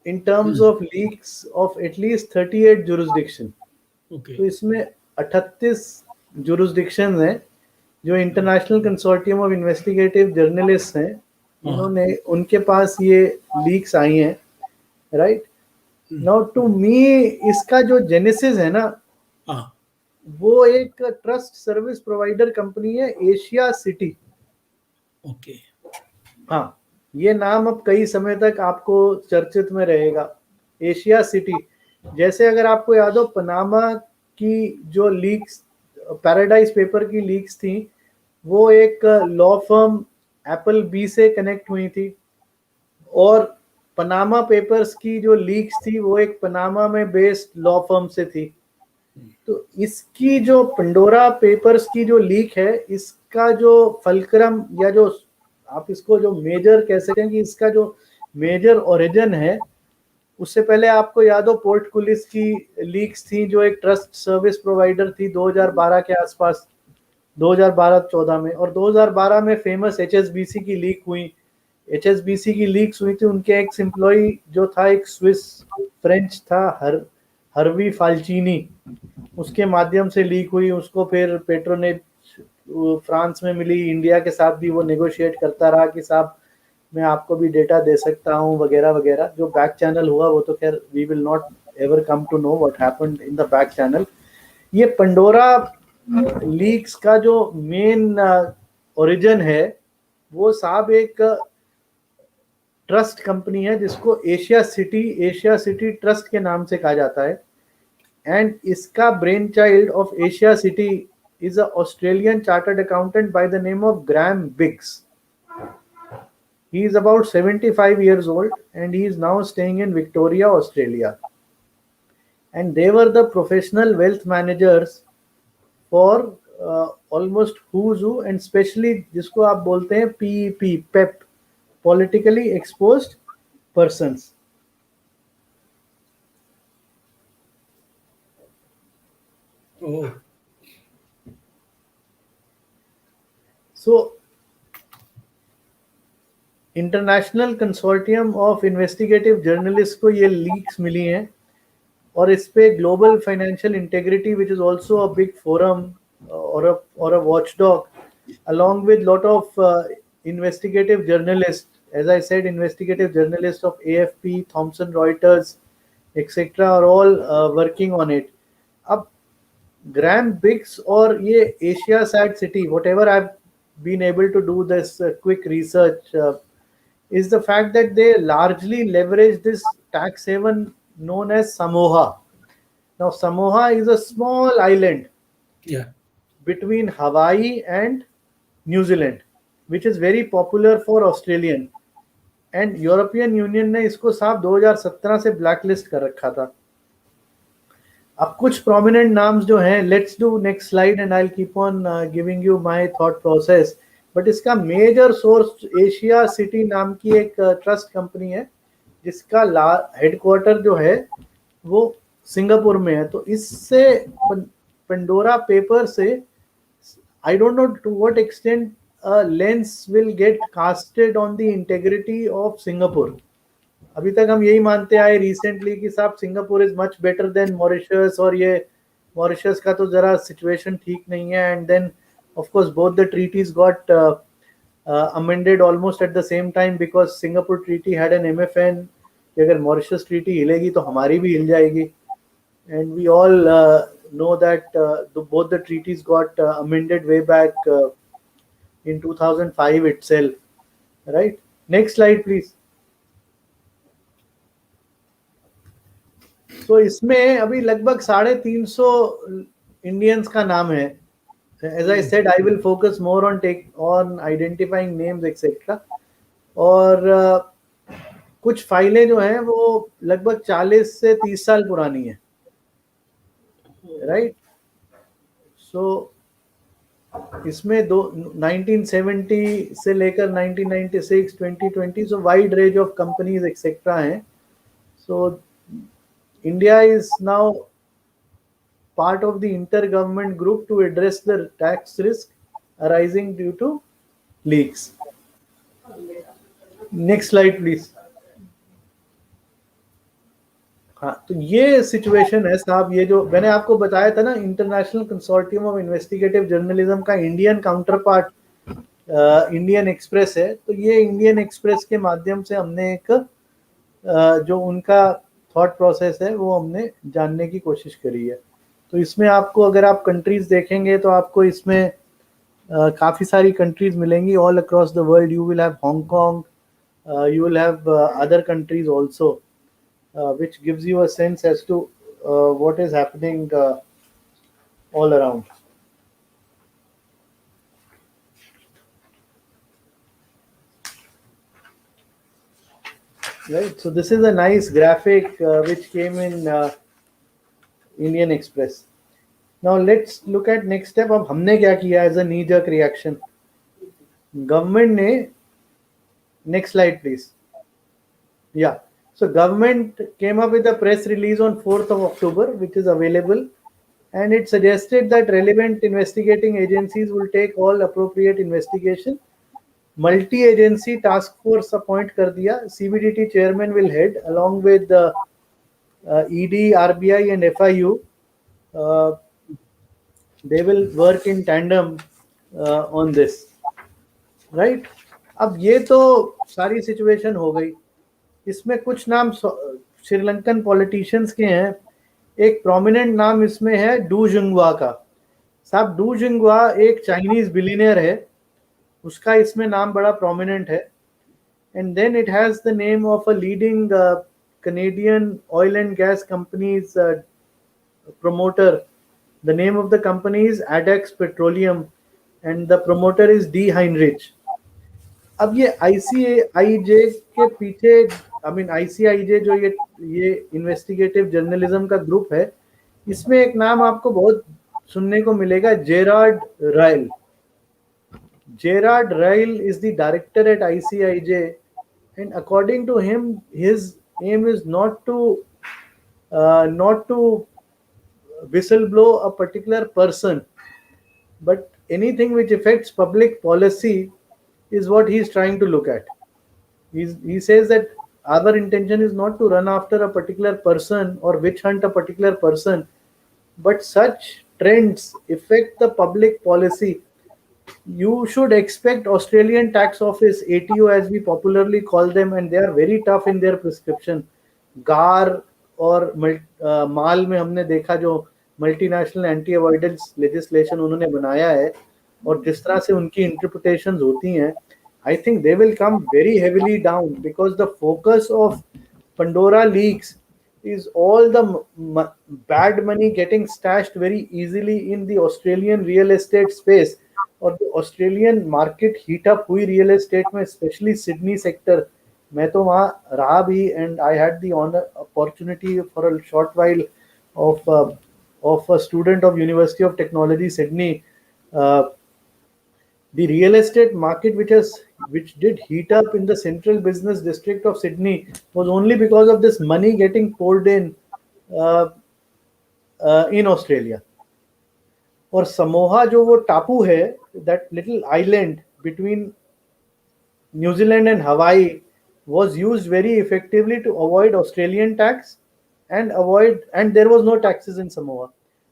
Speaker 3: in terms of leaks of at least 38 jurisdiction.
Speaker 2: Okay.
Speaker 3: तो इसमें 38 jurisdictions हैं जो international consortium of investigative journalist हैं, उन्होंने उनके पास ये leaks आई हैं, right. Now to मी इसका जो जेनेसिस है ना,
Speaker 2: हाँ
Speaker 3: वो एक ट्रस्ट सर्विस प्रोवाइडर कंपनी है, एशिया सिटी।
Speaker 2: ओके
Speaker 3: हाँ, ये नाम अब कई समय तक आपको चर्चित में रहेगा, एशिया सिटी। जैसे अगर आपको याद हो, पनामा की जो लीक्स, पैराडाइज पेपर की लीक्स थी, वो एक लॉ फर्म एप्पल बी से कनेक्ट हुई थी, और पनामा पेपर्स की जो लीक्स थी वो एक पनामा में बेस्ड लॉ फर्म से थी। तो इसकी जो पंडोरा पेपर्स की जो लीक है, इसका जो फलक्रम, या जो आप इसको जो मेजर कह सकते हैं कि इसका जो मेजर ओरिजिन है, उससे पहले आपको याद हो पोर्टकुलिस की लीक्स थी, जो एक ट्रस्ट सर्विस प्रोवाइडर थी 2012 के आसपास, 2012-14 में। और 2012 में फेमस एचएसबीसी की लीक हुई। एचएसबीसी की लीक्स हुई थी, उनके एक्स एम्प्लॉय जो था, एक स्विस फ्रेंच था, हरवी फाल्चीनी, उसके माध्यम से लीक हुई। उसको फिर पेट्रोनेट फ्रांस में मिली, इंडिया के साथ भी वो नेगोशिएट करता रहा कि साहब मैं आपको भी डेटा दे सकता हूँ वगैरह वगैरह। जो बैक चैनल हुआ वो तो खैर we will not ever come to know what happened in the back channel. ये पंडोरा लीक्स का जो मेन ओरिजिन है, वो साहब एक ट्रस्ट कंपनी है जिसको एशिया सिटी ट्रस्ट के नाम से कहा जाता है। एंड इसका brain child of Asia city is an Australian chartered accountant by the name of Graham Biggs. He is about 75 years old and he is now staying in Victoria, Australia. And they were the professional wealth managers for almost who's who, and especially जिसको आप बोलते हैं PEP, politically exposed persons.
Speaker 2: Oh
Speaker 3: So international consortium of investigative journalist को ये leaks मिली हैं, और इस पे global financial integrity which is also a big forum और a watchdog, along with lot of investigative journalists, as I said, investigative journalists of AFP, Thomson Reuters, etc. are all working on it. अब ग्रैम बिग्स और ये Asia sat city, whatever I've been able to do this quick research, is the fact that they largely leverage this tax haven known as Samoa. Now, Samoa is a small island
Speaker 2: या
Speaker 3: between Hawaii and New Zealand, which is very popular for Australian. And European union ने इसको साफ 2017 से blacklist कर रखा था। अब कुछ प्रोमिनेंट नाम्स जो हैं, let's do next slide and I will keep on giving you my thought process. But इसका मेजर सोर्स एशिया सिटी नाम की एक ट्रस्ट कंपनी है, जिसका हेडक्वार्टर जो है वो सिंगापुर में है। तो इससे पंडोरा पेपर से I don't know to what extent a lens will get casted on the integrity of Singapore. अभी तक हम यही मानते आए रिसेंटली कि साहब Singapore is much better than Mauritius, और ये मॉरिशस का तो जरा सिचुएशन ठीक नहीं है। And then of course both the treaties got amended almost at the same time, because Singapore treaty had an MFN कि अगर मॉरिशस ट्रीटी हिलेगी तो हमारी भी हिल जाएगी। And we all know that both the treaties got amended way back in 2005 itself, right? Next slide, please. So इसमें अभी लगभग 350 Indians का नाम है। As I said, I will focus more on identifying names etc. और कुछ फाइलें जो हैं वो लगभग 40 से 30 साल पुरानी है, राइट? सो इसमें 1970 से लेकर 1996, 2020, so wide range of companies etcetera हैं। So India is now part of the inter government group to address the tax risk arising due to leaks. Next slide please. हाँ, तो ये सिचुएशन है साहब। ये जो मैंने आपको बताया था ना, international consortium of investigative journalism का Indian counterpart Indian Express है। तो ये इंडियन एक्सप्रेस के माध्यम से हमने एक जो उनका थॉट प्रोसेस है वो हमने जानने की कोशिश करी है। तो इसमें आपको अगर आप कंट्रीज देखेंगे तो आपको इसमें काफ़ी सारी कंट्रीज मिलेंगी all across the world. You will have Hong Kong, you will have other countries also, which gives you a sense as to what is happening all around. Right. So this is a nice graphic which came in Indian Express. Now let's look at next step. अब हमने क्या किया as a knee jerk reaction? Government ने, next slide please. Yeah. So government came up with a press release on 4th of October, which is available, and it suggested that relevant investigating agencies will take all appropriate investigation. Multi-agency task force appoint कर दिया. CBDT chairman will head along with the ED, RBI and FIU. They will work in tandem on this. Right? अब ये तो सारी situation हो गई। इसमें कुछ नाम श्रीलंकन पॉलिटिशियंस के हैं। एक प्रोमिनेंट नाम इसमें है डू जुंगवा का। साहब डू जुंगवा एक चाइनीज बिलियनियर है, उसका इसमें नाम बड़ा प्रोमिनेंट है। And then it has the name of a leading Canadian oil and gas companies promoter. The name of the company is Adex Petroleum and the promoter is D. Heinrich. अब ये ICIJ के पीछे, ICIJ जो ये investigative journalism का group है, इसमें एक नाम आपको बहुत सुनने को मिलेगा, Gerard Ryle. Gerard Ryle is the director at ICIJ, and according to him, his aim is not to whistleblow a particular person, but anything which affects public policy is what he is trying to look at. He says that our intention is not to run after a particular person or witch hunt a particular person, but such trends affect the public policy. You should expect Australian Tax Office, ATO as we popularly call them, and they are very tough in their prescription. GAR और माल में हमने देखा जो multinational anti avoidance legislation उन्होंने बनाया है और जिस तरह से उनकी इंटरप्रिटेशंस होती हैं, I think they will come very heavily down because the focus of Pandora leaks is all the bad money getting stashed very easily in the Australian real estate space. और ऑस्ट्रेलियन मार्केट हीट अप हुई real estate में, specially Sydney sector. मैं तो वहाँ रहा भी and I had the opportunity for a short while of a student of university of technology Sydney. The real estate market which did heat up in the central business district of Sydney was only because of this money getting poured in Australia. और समोहा जो वो टापू है, that little island between New Zealand and Hawaii was used very effectively to avoid Australian tax and there was no taxes in Samoa.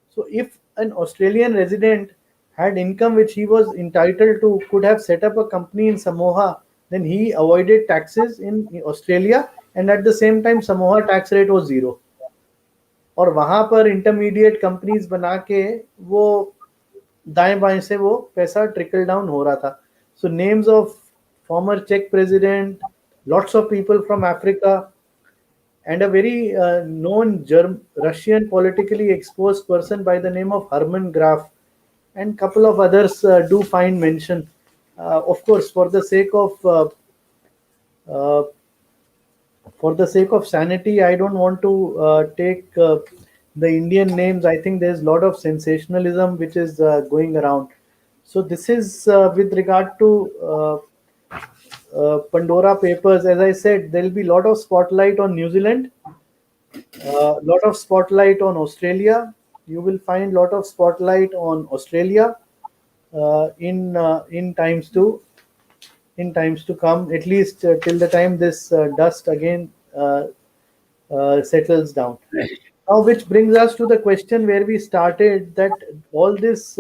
Speaker 3: So if an Australian resident had income which he was entitled to, could have set up a company in Samoa, then he avoided taxes in Australia, and at the same time Samoa tax rate was 0. और वहां पर intermediate companies बना के वो दाएं बाएं से वो पैसा ट्रिकल डाउन हो रहा था. सो नेम्स ऑफ फॉर्मर चेक president, lots of people from Africa and a very known Russian politically exposed person by the name of Herman Graf, and couple of others do find mention. Of course, for the sake of sanity, I don't want to take the Indian names. I think there's a lot of sensationalism which is going around. So this is with regard to Pandora Papers. As I said, there will be a lot of spotlight on New Zealand, lot of spotlight on Australia. You will find a lot of spotlight on Australia in times to come, at least till the time this dust again settles down. Now, which brings us to the question where we started, that all this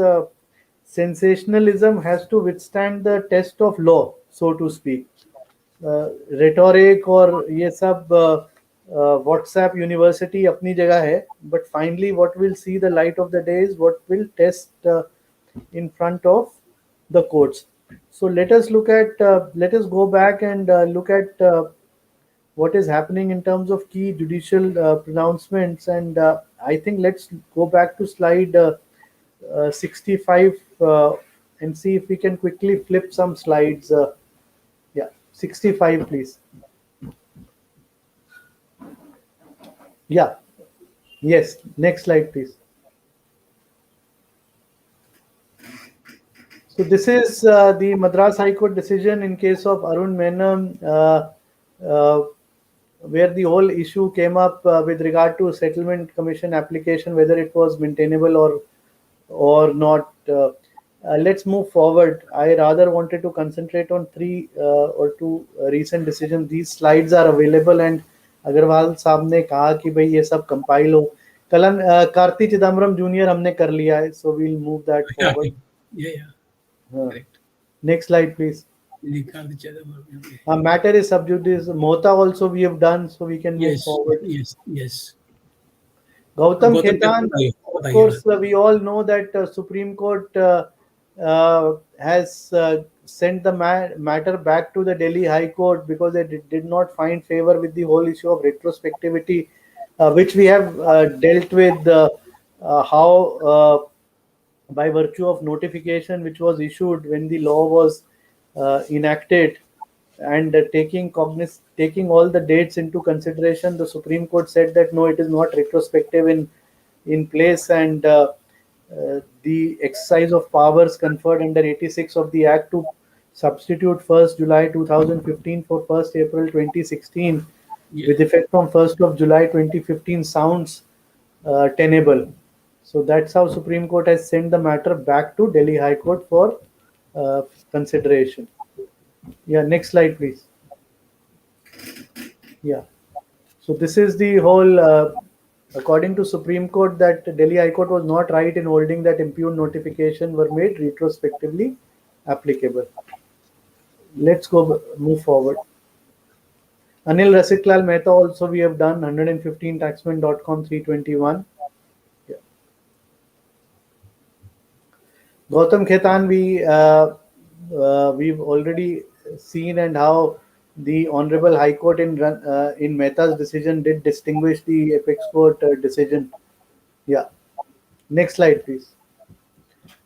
Speaker 3: sensationalism has to withstand the test of law, so to speak. Rhetoric और ये सब WhatsApp University अपनी जगह है, but finally what will see the light of the day is what will test in front of the courts. So let us let us go back and look at what is happening in terms of key judicial pronouncements, and I think let's go back to slide 65 and see if we can quickly flip some slides. Yeah, 65, please. Yeah. Yes. Next slide, please. So this is the Madras High Court decision in case of Arun Menon, where the whole issue came up with regard to settlement commission application, whether it was maintainable or not. Let's move forward. I rather wanted to concentrate on three or two recent decisions. These slides are available, and Agarwal साहब ने कहा कि भाई ये सब compile हो. Kiln Karti Chidambaram junior हमने कर लिया है, so we'll move that
Speaker 2: Yeah,
Speaker 3: forward.
Speaker 2: yeah.
Speaker 3: हाँ.
Speaker 2: Correct.
Speaker 3: Next slide, please. Matter is sub judice. Mohta also we have done, so we can move
Speaker 2: Yes,
Speaker 3: forward.
Speaker 2: yes.
Speaker 3: Gautam
Speaker 2: Gautam
Speaker 3: Khaitan,
Speaker 2: Khaitan,
Speaker 3: of
Speaker 2: yeah.
Speaker 3: course, we all know that Supreme Court has sent the matter back to the Delhi High Court because they did not find favor with the whole issue of retrospectivity, which we have dealt with how by virtue of notification which was issued when the law was enacted, and taking all the dates into consideration, the Supreme Court said that no, it is not retrospective in place, and the exercise of powers conferred under 86 of the Act to substitute 1st July 2015 for 1st April 2016 with effect from 1st of July 2015 sounds tenable. So that's how Supreme Court has sent the matter back to Delhi High Court for consideration. Yeah, next slide, please. Yeah. So this is the whole, according to Supreme Court, that Delhi High Court was not right in holding that impugned notification were made retrospectively applicable. Let's move forward. Anil Rasiklal Mehta also we have done, 115 taxman.com 321. Yeah. Gautam Khaitan, we've already seen, and how the Honorable High Court in Mehta's decision did distinguish the Apex Court decision. Yeah. Next slide, please.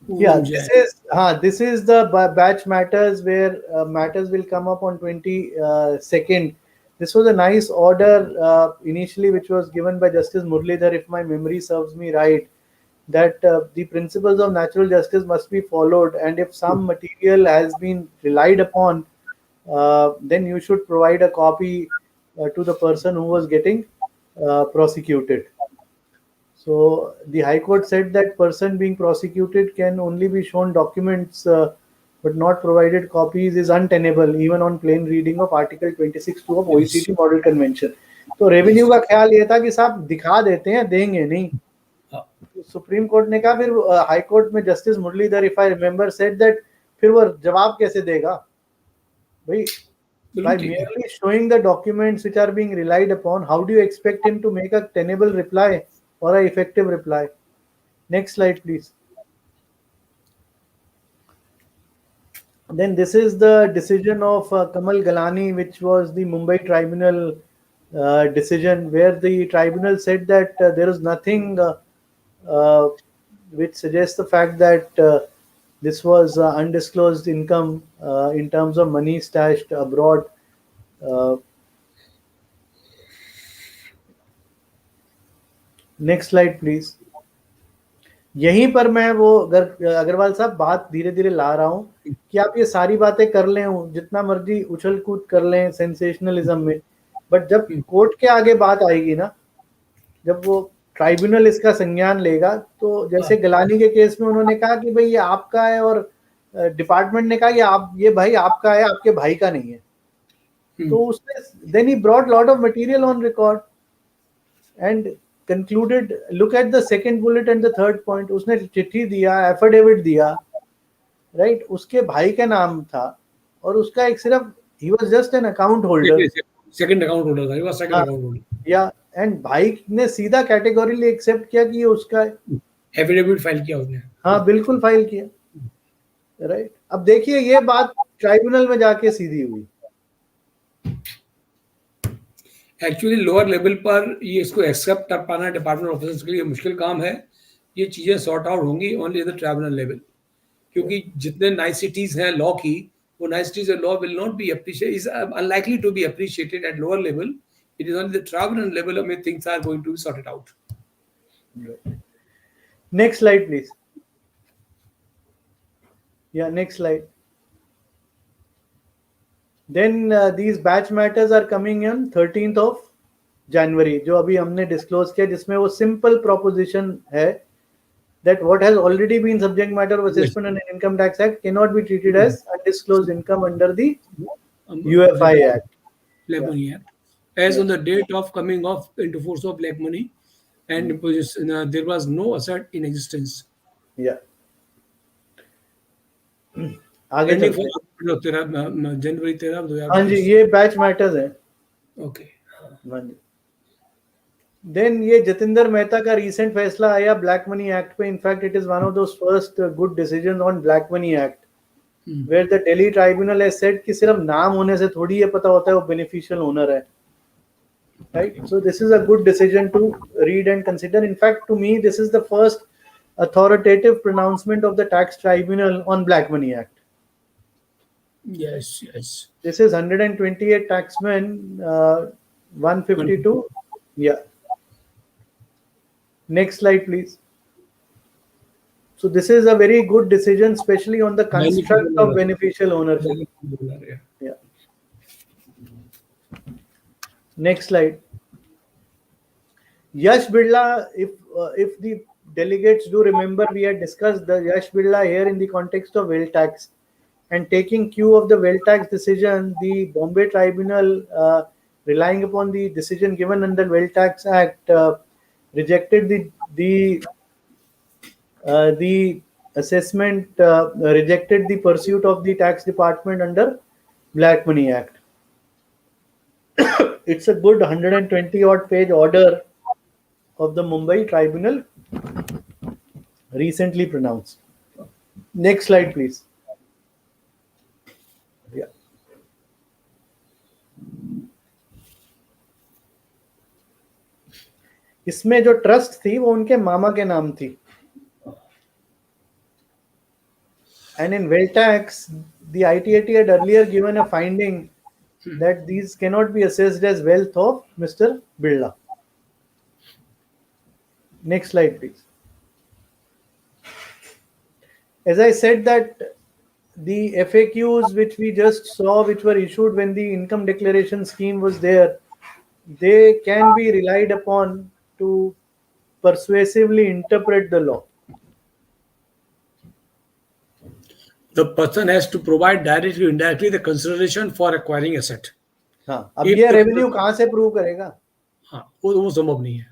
Speaker 3: Yeah, this is the batch matters where matters will come up on 22nd. This was a nice order initially, which was given by Justice Muralidhar, if my memory serves me right, that the principles of natural justice must be followed, and if some material has been relied upon, then you should provide a copy to the person who was getting prosecuted. So the High Court said that person being prosecuted can only be shown documents but not provided copies is untenable even on plain reading of Article 26(2) of OECD Model Convention. तो revenue का ख्याल ये था कि साहब दिखा देते हैं, देंगे नहीं. सुप्रीम कोर्ट ने कहा, फिर हाई कोर्ट में justice Muralidhar, if I remember, said that फिर वो जवाब कैसे देगा भाई? By merely showing the documents which are being relied upon, how do you expect him to make a tenable reply or an effective reply? Next slide, please. Then this is the decision of Kamal Galani, which was the Mumbai Tribunal decision, where the tribunal said that there is nothing which suggests the fact that this was undisclosed income in terms of money stashed abroad. Next slide, please. यहीं पर मैं वो अग्रवाल साहब बात धीरे धीरे ला रहा हूँ कि आप ये सारी बातें कर लें, जितना मर्जी उछल कूद कर लें सेंसेशनलिज्म में, बट जब कोर्ट के आगे बात आएगी ना, जब वो ट्राइब्यूनल इसका संज्ञान लेगा, तो जैसे गलानी के केस में उन्होंने कहा कि भाई ये आपका है, और डिपार्टमेंट ने कहा कि आप ये भाई आपका है, आपके भाई का नहीं है. तो उसने then he brought lot of material on record and concluded, look at the second bullet and the third point. उसने चिट्ठी दिया, एफिडेविट दिया, राइट, उसके भाई का नाम था, और उसका एक सिर्फ he was just an account holder.
Speaker 2: Second account holder. He was second account holder.
Speaker 3: या एंड भाई ने सीधा कैटेगोरिकली एक्सेप्ट किया कि ये उसका है।
Speaker 2: एफिडेविट फाइल किया उसने।
Speaker 3: हाँ बिल्कुल फाइल किया, राइट। अब देखिए ये बात ट्राइब्यूनल में जाके सीधी हुई।
Speaker 2: एक्चुअली लोअर लेवल पर ये इसको एक्सेप्ट कर पाना डिपार्टमेंट ऑफिसर्स के लिए मुश्किल काम है। ये चीज़ें सॉर्ट आउट होंगी ओनली द ट्राइब्यूनल लेवल, क्योंकि जितने नाइसिटीज हैं लॉ की, वो niceties law will not be appreciate, is unlikely to be appreciated at lower level. It is only the tribunal level where things are going to be sorted out.
Speaker 3: Next slide, please. Yeah, next slide. Then these batch matters are coming on 13th of January, जो अभी हमने disclose किया, जिसमें वो simple proposition है that what has already been subject matter of assessment under Income Tax Act cannot be treated as undisclosed income under the UFI Act.
Speaker 2: Black Money Act. As on the date of coming of into force of black money, and there was no asset in existence.
Speaker 3: Yeah. आगे चलते हैं।
Speaker 2: जनवरी 13
Speaker 3: हाँ जी, ये batch matters है।
Speaker 2: Okay.
Speaker 3: हाँ जी। Then ये जतिंदर मेहता का recent फैसला आया ब्लैक मनी एक्ट पे। In fact it is one of those first good decisions on black money act, where the Delhi tribunal has said कि सिर्फ नाम होने से थोड़ी ये पता होता है वो बेनिफिशियल ओनर है, right? So this is a good decision to read and consider. In fact, to me, this is the first authoritative pronouncement of the tax tribunal on Black Money Act.
Speaker 2: Yes, yes.
Speaker 3: This is 128 taxmen, 152. Yeah. Next slide, please. So this is a very good decision, especially on the construct of beneficial ownership. Yeah. Next slide. Yash Birla, if the delegates do remember, we had discussed the Yash Birla here in the context of wealth tax, and taking cue of the wealth tax decision, the Bombay Tribunal, relying upon the decision given under Wealth Tax Act, rejected the assessment, rejected the pursuit of the tax department under Black Money Act. It's a good 120 odd page order of the Mumbai Tribunal, recently pronounced. Next slide, please. Yeah. इसमें जो trust थी वो उनके मामा के नाम थी, and in wealth tax, the ITAT had earlier given a finding that these cannot be assessed as wealth of Mr. Birla. Next slide, please. As I said that the FAQs which we just saw, which were issued when the income declaration scheme was there, they can be relied upon to persuasively interpret the law.
Speaker 2: The person has to provide directly or indirectly the consideration for acquiring asset.
Speaker 3: हाँ, अब ये revenue कहाँ से prove करेगा?
Speaker 2: हाँ, वो संभव नहीं है।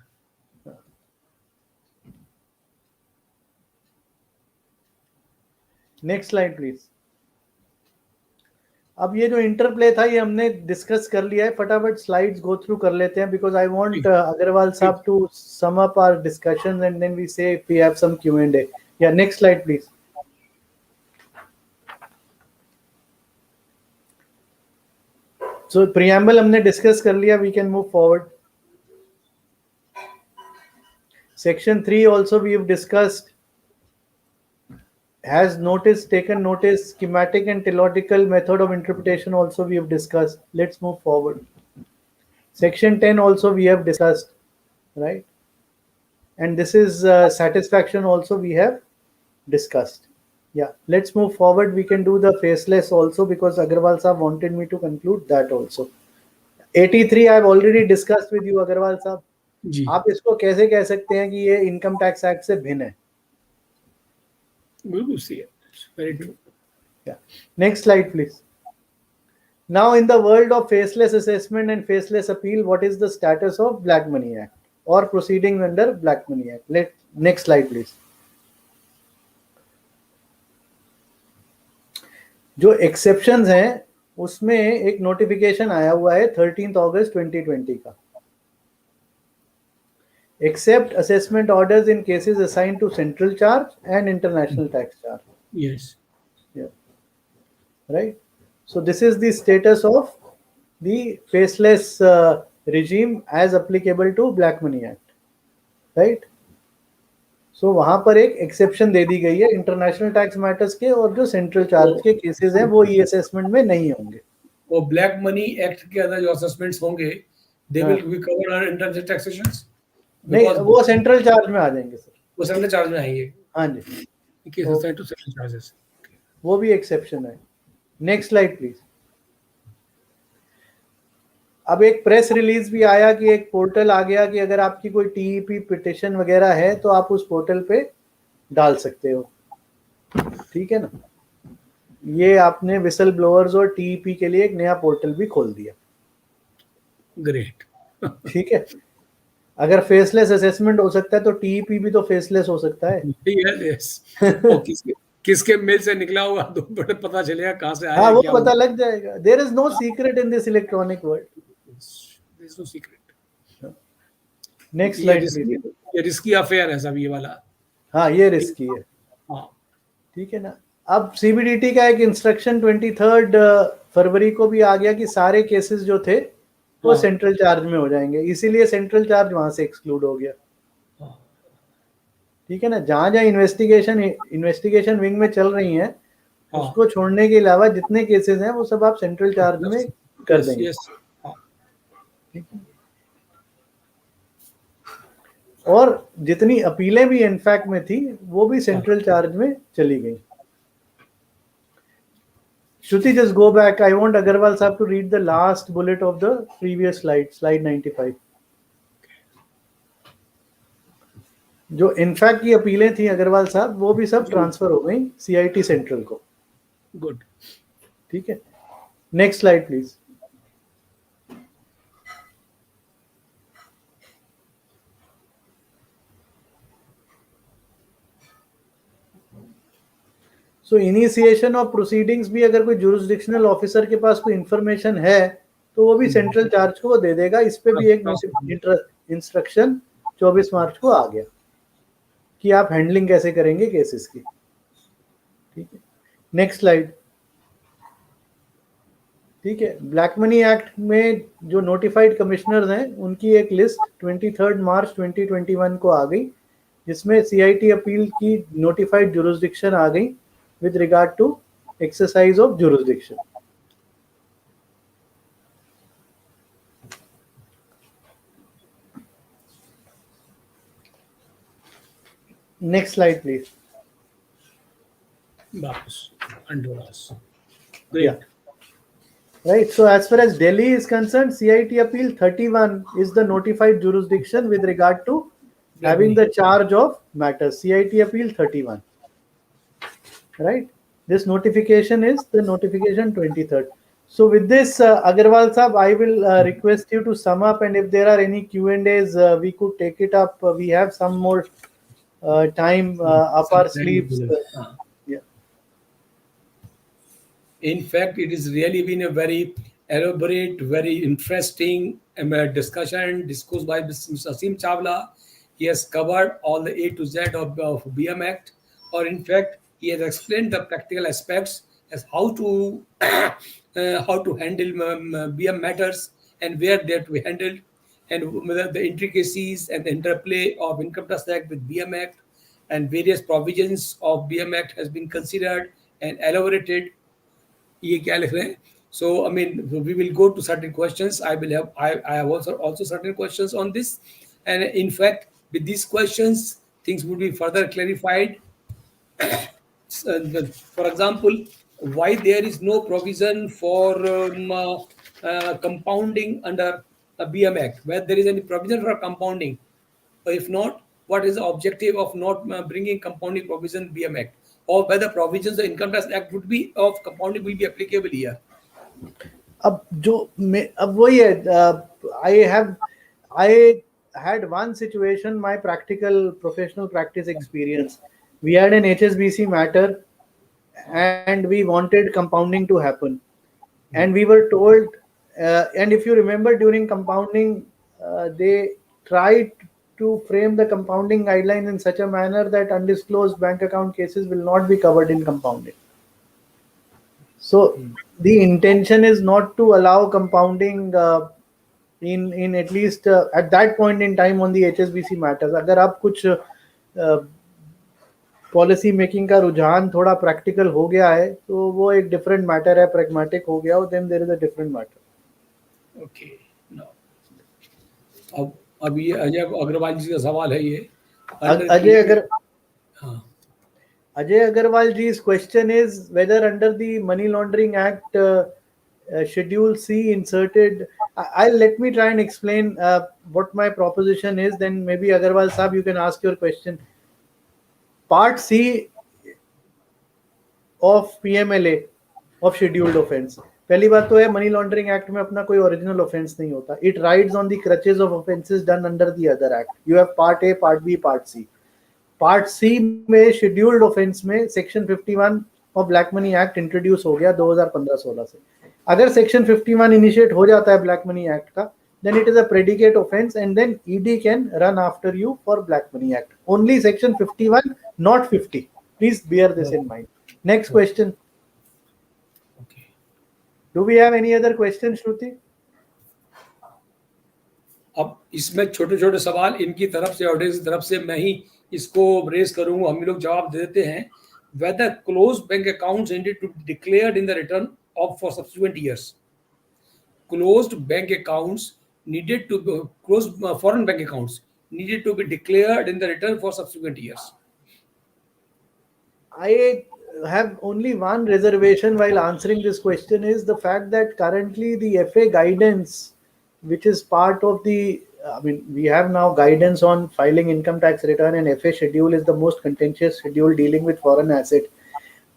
Speaker 3: Next slide please. अब ये जो इंटरप्ले था ये हमने डिस्कस कर लिया है, फटाफट स्लाइड्स गो थ्रू कर लेते हैं बिकॉज आई वांट अग्रवाल साहब to sum up our discussion and then we say if we have some Q&A. या next slide please. So preamble हमने डिस्कस कर लिया, we can move forward. Section 3 also we have discussed, has taken notice, schematic and teleological method of interpretation also we have discussed. Let's move forward. Section 10 also we have discussed, right? And this is satisfaction also we have discussed. Yeah, let's move forward. We can do the faceless also because Agarwal Saab wanted me to conclude that also. 83 I have already discussed with you, Agarwal Saab.
Speaker 2: जी।
Speaker 3: आप इसको कैसे कह सकते हैं कि ये income tax act से भिन्न है?
Speaker 2: बिल्कुल सही है, very true.
Speaker 3: Yeah. Next slide, please. Now, in the world of faceless assessment and faceless appeal, what is the status of Black Money Act or proceeding under Black Money Act? Next slide, please. जो exceptions हैं उसमें एक notification आया हुआ है 13 अगस्त 2020 का, except assessment orders in cases assigned to central charge and international tax charge.
Speaker 2: Yes.
Speaker 3: Yeah. Right. So this is the status of the faceless regime as applicable to Black Money Act. Right. सो वहां पर एक exception दे दी गई है international tax matters के, और जो central charge के cases हैं वो ई असेसमेंट में नहीं होंगे.
Speaker 2: वो ब्लैक मनी एक्ट के अंदर जो असेसमेंट्स होंगे दे will be covered under international taxations.
Speaker 3: नहीं, वो सेंट्रल चार्ज में आ जाएंगे सर.
Speaker 2: वो सेंट्रल चार्ज में आएंगे.
Speaker 3: हाँ जी,
Speaker 2: case assigned to central charges.
Speaker 3: वो भी एक्सेप्शन है. Next slide please. अब एक प्रेस रिलीज भी आया कि एक पोर्टल आ गया कि अगर आपकी कोई टीईपी पिटिशन वगैरह है तो आप उस पोर्टल पे डाल सकते हो. ठीक है ना. ये आपने विसल ब्लोअर्स और टीईपी के लिए एक नया पोर्टल भी खोल दिया.
Speaker 2: ग्रेट.
Speaker 3: ठीक है. अगर फेसलेस असेसमेंट हो सकता है तो टीईपी भी तो फेसलेस हो सकता है.
Speaker 2: यस. किसके मेल से निकला होगा तो पता चलेगा कहां से आया.
Speaker 3: हाँ, वो पता लग जाएगा. There is no secret in this electronic world.
Speaker 2: There is no secret.
Speaker 3: Next slide.
Speaker 2: ये रिस्की अफेयर है सब ये वाला.
Speaker 3: हाँ, ये रिस्की है.
Speaker 2: हाँ,
Speaker 3: ठीक है ना. अब सीबीडीटी का एक इंस्ट्रक्शन 23 फरवरी को भी आ गया कि सारे केसेस जो थे वो सेंट्रल चार्ज में हो जाएंगे, इसीलिए सेंट्रल चार्ज वहां से एक्सक्लूड हो गया. ठीक है ना. जहां जहां इन्वेस्टिगेशन विंग में चल रही हैं उसको छोड़ने के अलावा जितने केसेस हैं वो सब आप सेंट्रल चार्ज में कर देंगे. ठीक है. और जितनी अपीलें भी इनफैक्ट में थी वो भी सेंट्रल चार्ज में चली गई. Shruti, just go back. I want Agarwal sahab to read the last bullet of the previous slide 95. जो इनफैक्ट की अपीलें थी अग्रवाल साहब वो भी सब ट्रांसफर हो गई सीआईटी सेंट्रल को.
Speaker 2: गुड.
Speaker 3: ठीक है. Next slide please. So initiation of proceedings भी अगर कोई जुरिस्डिक्शनल ऑफिसर के पास कोई इंफॉर्मेशन है तो वो भी सेंट्रल चार्ज को वो दे देगा. इस पे भी एक इंस्ट्रक्शन 24 मार्च को आ गया कि आप हैंडलिंग कैसे करेंगे केसेस की. ठीक है. Next slide. ठीक है. ब्लैक मनी एक्ट में जो नोटिफाइड कमिश्नर्स हैं उनकी एक लिस्ट 23 मार्च 2021 को आ गई जिसमें सीआईटी अपील की नोटिफाइड जुरिस्डिक्शन आ गई with regard to exercise of jurisdiction. Next slide, please. Yeah. Right. So as far as Delhi is concerned, CIT Appeal 31 is the notified jurisdiction with regard to having the charge of matters. CIT Appeal 31. Right. This notification is the notification 23rd. So with this, Agarwal Sahab, I will request you to sum up, and if there are any Q&As, we could take it up. We have some more time up our sleeves. Yeah.
Speaker 2: In fact, it has really been a very elaborate, very interesting discourse by Mr. Aseem Chawla. He has covered all the A to Z of BM Act, or in fact, he has explained the practical aspects as how to handle BM matters and where they are to be handled, and whether the intricacies and the interplay of Income Tax Act with BM Act and various provisions of BM Act has been considered and elaborated. ये क्या लिख रहे हैं? So I mean, we will go to certain questions. I have also certain questions on this, and in fact, with these questions, things would be further clarified. For example, why there is no provision for compounding under a BM Act? Where there is any provision for compounding? If not, what is the objective of not bringing compounding provision BM Act? Or whether provisions of Income Tax Act would be of compounding will be applicable here?
Speaker 3: अब वही है. I had one situation, my professional practice experience. We had an HSBC matter and we wanted compounding to happen, and we were told, and if you remember during compounding, they tried to frame the compounding guidelines in such a manner that undisclosed bank account cases will not be covered in compounding. So the intention is not to allow compounding in at least at that point in time on the HSBC matters. अगर आप कुछ policy making का रुझान थोड़ा practical हो गया है तो वो एक डिफरेंट मैटर है, प्रैग्मेटिक हो गया हो, then there is a different matter.
Speaker 2: Okay. अब ये अजय अग्रवाल जी का सवाल है ये.
Speaker 3: Ajay Agarwal ji's question is whether under the Money Laundering Act Schedule C inserted. I'll let me try and explain what my proposition is. Then maybe Agarwal Saab, you can ask your question. Part C of PMLA of scheduled offence. पहली बात तो है money laundering act में अपना कोई original offence नहीं होता. It rides on the crutches of offences done under the other act. You have part A, part B, part C. Part C में शेड्यूल्ड ऑफेंस में section 51 of black money act introduce हो गया 2015-16 से. अगर section 51 initiate हो जाता है black money act का, then it is a predicate offense and then ED can run after you for Black Money Act. Only section 51, not 50. Please bear this in mind. Next question.
Speaker 2: Okay.
Speaker 3: Do we have any other questions, Shruti?
Speaker 2: अब इसमें छोटे छोटे सवाल इनकी तरफ से, audience की तरफ से मैं ही इसको रेज करूंगा. हम लोग जवाब दे देते हैं. Whether closed bank accounts needed to be declared in the return of for subsequent years. Closed bank accounts needed to be closed foreign bank accounts needed to be declared in the return for subsequent years.
Speaker 3: I have only one reservation while answering this question is the fact that currently the FA guidance, which is part of the, we have now guidance on filing income tax return, and FA schedule is the most contentious schedule dealing with foreign asset.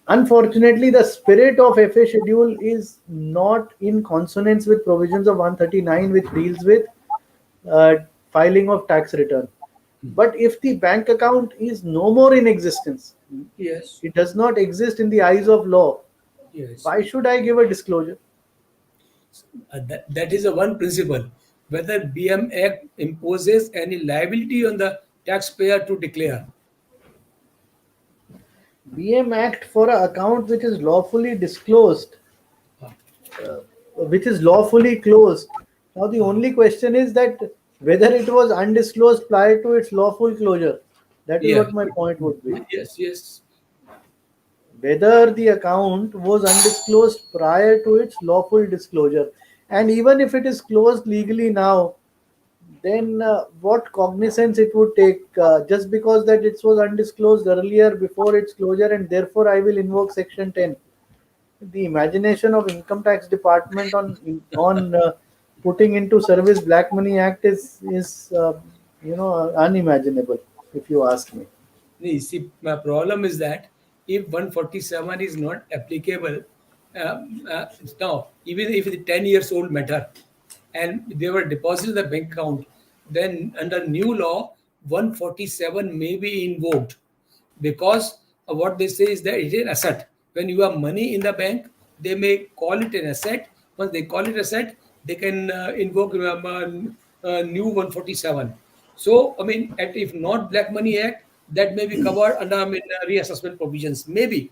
Speaker 3: Unfortunately, the spirit of FA schedule is not in consonance with provisions of 139, which deals with filing of tax return. But if the bank account is no more in existence,
Speaker 2: Yes.
Speaker 3: it does not exist in the eyes of law,
Speaker 2: Yes.
Speaker 3: why should I give a disclosure?
Speaker 2: That is the one principle. Whether BM Act imposes any liability on the taxpayer to declare.
Speaker 3: BM Act for an account which is lawfully disclosed, which is lawfully closed. Now the only question is that whether it was undisclosed prior to its lawful closure. That is what my point would be.
Speaker 2: Yes, yes.
Speaker 3: Whether the account was undisclosed prior to its lawful disclosure. And even if it is closed legally now, then what cognizance it would take just because that it was undisclosed earlier before its closure, and therefore I will invoke section 10. The imagination of income tax department on putting into service Black Money Act is unimaginable, if you ask me.
Speaker 2: See, my problem is that if 147 is not applicable, now even if it's 10 years old matter and they were deposited in the bank account, then under new law 147 may be invoked, because what they say is that it is an asset. When you have money in the bank, they may call it an asset. Once they call it asset, they can invoke new 147. So if not Black Money Act, that may be covered under reassessment provisions. Maybe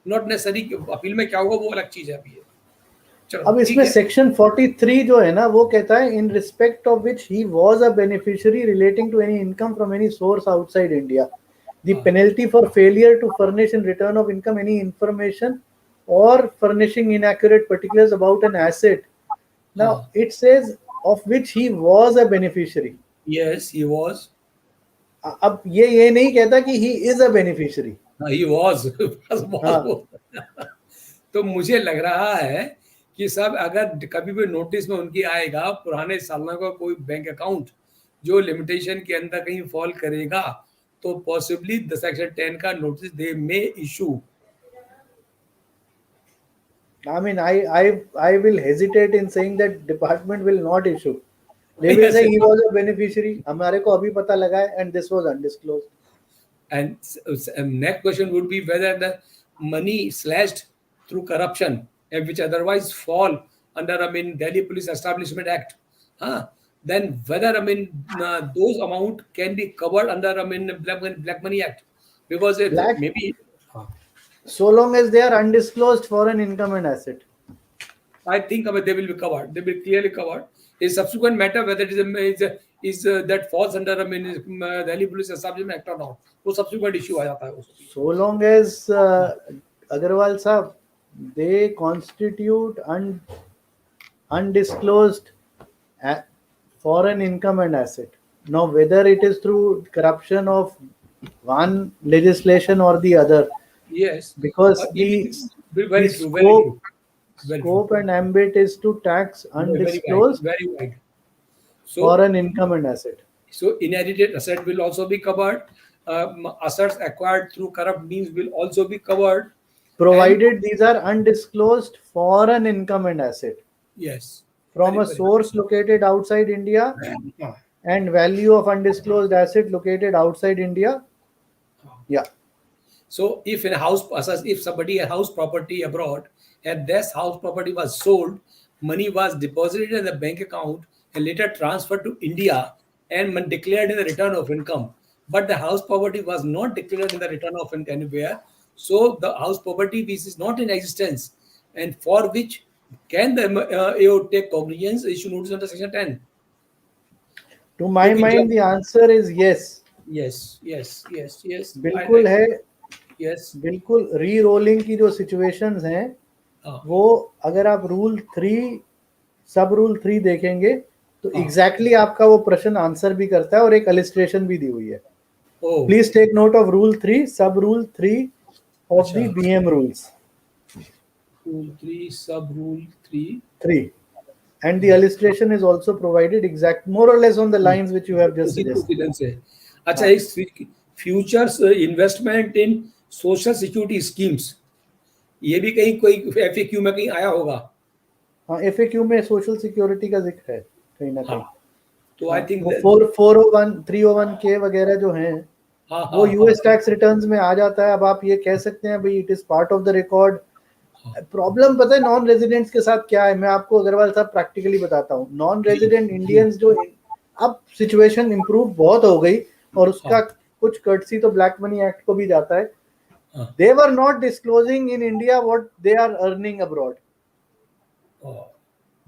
Speaker 2: not necessary. Appeal में क्या होगा वो अलग चीज है. अभी
Speaker 3: अब इसमें सेक्शन 43 जो है ना, वो कहता है in respect of which he was a beneficiary relating to any income from any source outside India, the penalty for failure to furnish in return of income any information और furnishing inaccurate particulars about an asset. Now it says of which he was a beneficiary.
Speaker 2: Yes, he was.
Speaker 3: अब ये नहीं कहता कि he is a beneficiary.
Speaker 2: He was. तो मुझे लग रहा है कि सब अगर कभी भी नोटिस में उनकी आएगा पुराने सालों का कोई बैंक अकाउंट जो लिमिटेशन के अंदर कहीं फॉल करेगा, तो पॉसिबली द सेक्शन 10 का notice they may issue.
Speaker 3: I will hesitate in saying that department will not issue. They will say he was a beneficiary. हमारे को अभी पता लगा है and this was undisclosed.
Speaker 2: And next question would be whether the money slashed through corruption, which otherwise fall under Delhi Police Establishment Act, then whether those amount can be covered under Black Money Act, because it
Speaker 3: Black,
Speaker 2: maybe
Speaker 3: so long as they are undisclosed foreign income and asset.
Speaker 2: I think they will be covered. They will be clearly covered. It's subsequent matter whether it is that falls under Delhi Police Establishment Act or not. वो subsequent issue आ जाता है उसमें.
Speaker 3: So long as Agarwal sahab, they constitute undisclosed foreign income and asset. Now, whether it is through corruption of one legislation or the other,
Speaker 2: Yes.
Speaker 3: because
Speaker 2: Very
Speaker 3: the
Speaker 2: true. Very
Speaker 3: scope,
Speaker 2: true. Very
Speaker 3: scope
Speaker 2: true.
Speaker 3: and ambit is to tax undisclosed
Speaker 2: Very wide. So,
Speaker 3: foreign income and asset.
Speaker 2: so inherited asset will also be covered. Assets acquired through corrupt means will also be covered.
Speaker 3: Provided these are undisclosed foreign income and asset
Speaker 2: Yes.
Speaker 3: from
Speaker 2: Very,
Speaker 3: a
Speaker 2: very
Speaker 3: source located outside India
Speaker 2: Ah.
Speaker 3: and value of undisclosed asset located outside India. Yeah.
Speaker 2: So if in a house, if somebody a house property abroad and this house property was sold, money was deposited in the bank account and later transferred to India and declared in the return of income. But the house property was not declared in the return of income anywhere. So the house property which is not in existence and for which can the AO take cognizance, issue notice under section 10.
Speaker 3: To my
Speaker 2: क्योंकि
Speaker 3: mind,
Speaker 2: जब-
Speaker 3: the answer is yes.
Speaker 2: Yes.
Speaker 3: बिल्कुल है.
Speaker 2: Yes.
Speaker 3: बिल्कुल री-रोलिंग की जो situations हैं
Speaker 2: हाँ.
Speaker 3: वो अगर आप रूल 3 सब रूल 3 देखेंगे तो एग्जैक्टली आपका वो प्रश्न आंसर भी करता है और एक इलस्ट्रेशन भी दी हुई है.
Speaker 2: Oh.
Speaker 3: Please take note of rule 3 sub rule 3 of the
Speaker 2: अच्छा.
Speaker 3: BM rules.
Speaker 2: Rule 3, sub rule 3.
Speaker 3: 3 and the illustration is also provided exact more or less on the lines which you have just
Speaker 2: उसी
Speaker 3: suggested.
Speaker 2: Procedure से. अच्छा, एक futures investment इन social security schemes, ये भी कहीं कोई FAQ में कहीं आया होगा.
Speaker 3: हाँ, एफएक्यू में सोशल सिक्योरिटी का जिक्र है कहीं ना कहीं.
Speaker 2: तो आई थिंक
Speaker 3: 401 301 के वगैरह जो हैं वो यूएस टैक्स रिटर्न्स में आ जाता है. अब आप ये कह सकते हैं भाई it is part of the record. Problem पता है नॉन रेजिडेंट्स के साथ क्या है, मैं आपको अग्रवाल साहब प्रैक्टिकली बताता हूँ. नॉन रेजिडेंट इंडियंस जो अब सिचुएशन इंप्रूव बहुत हो गई और उसका कुछ कर्टसी तो ब्लैक मनी एक्ट को भी जाता है. They were not disclosing in India what they are earning abroad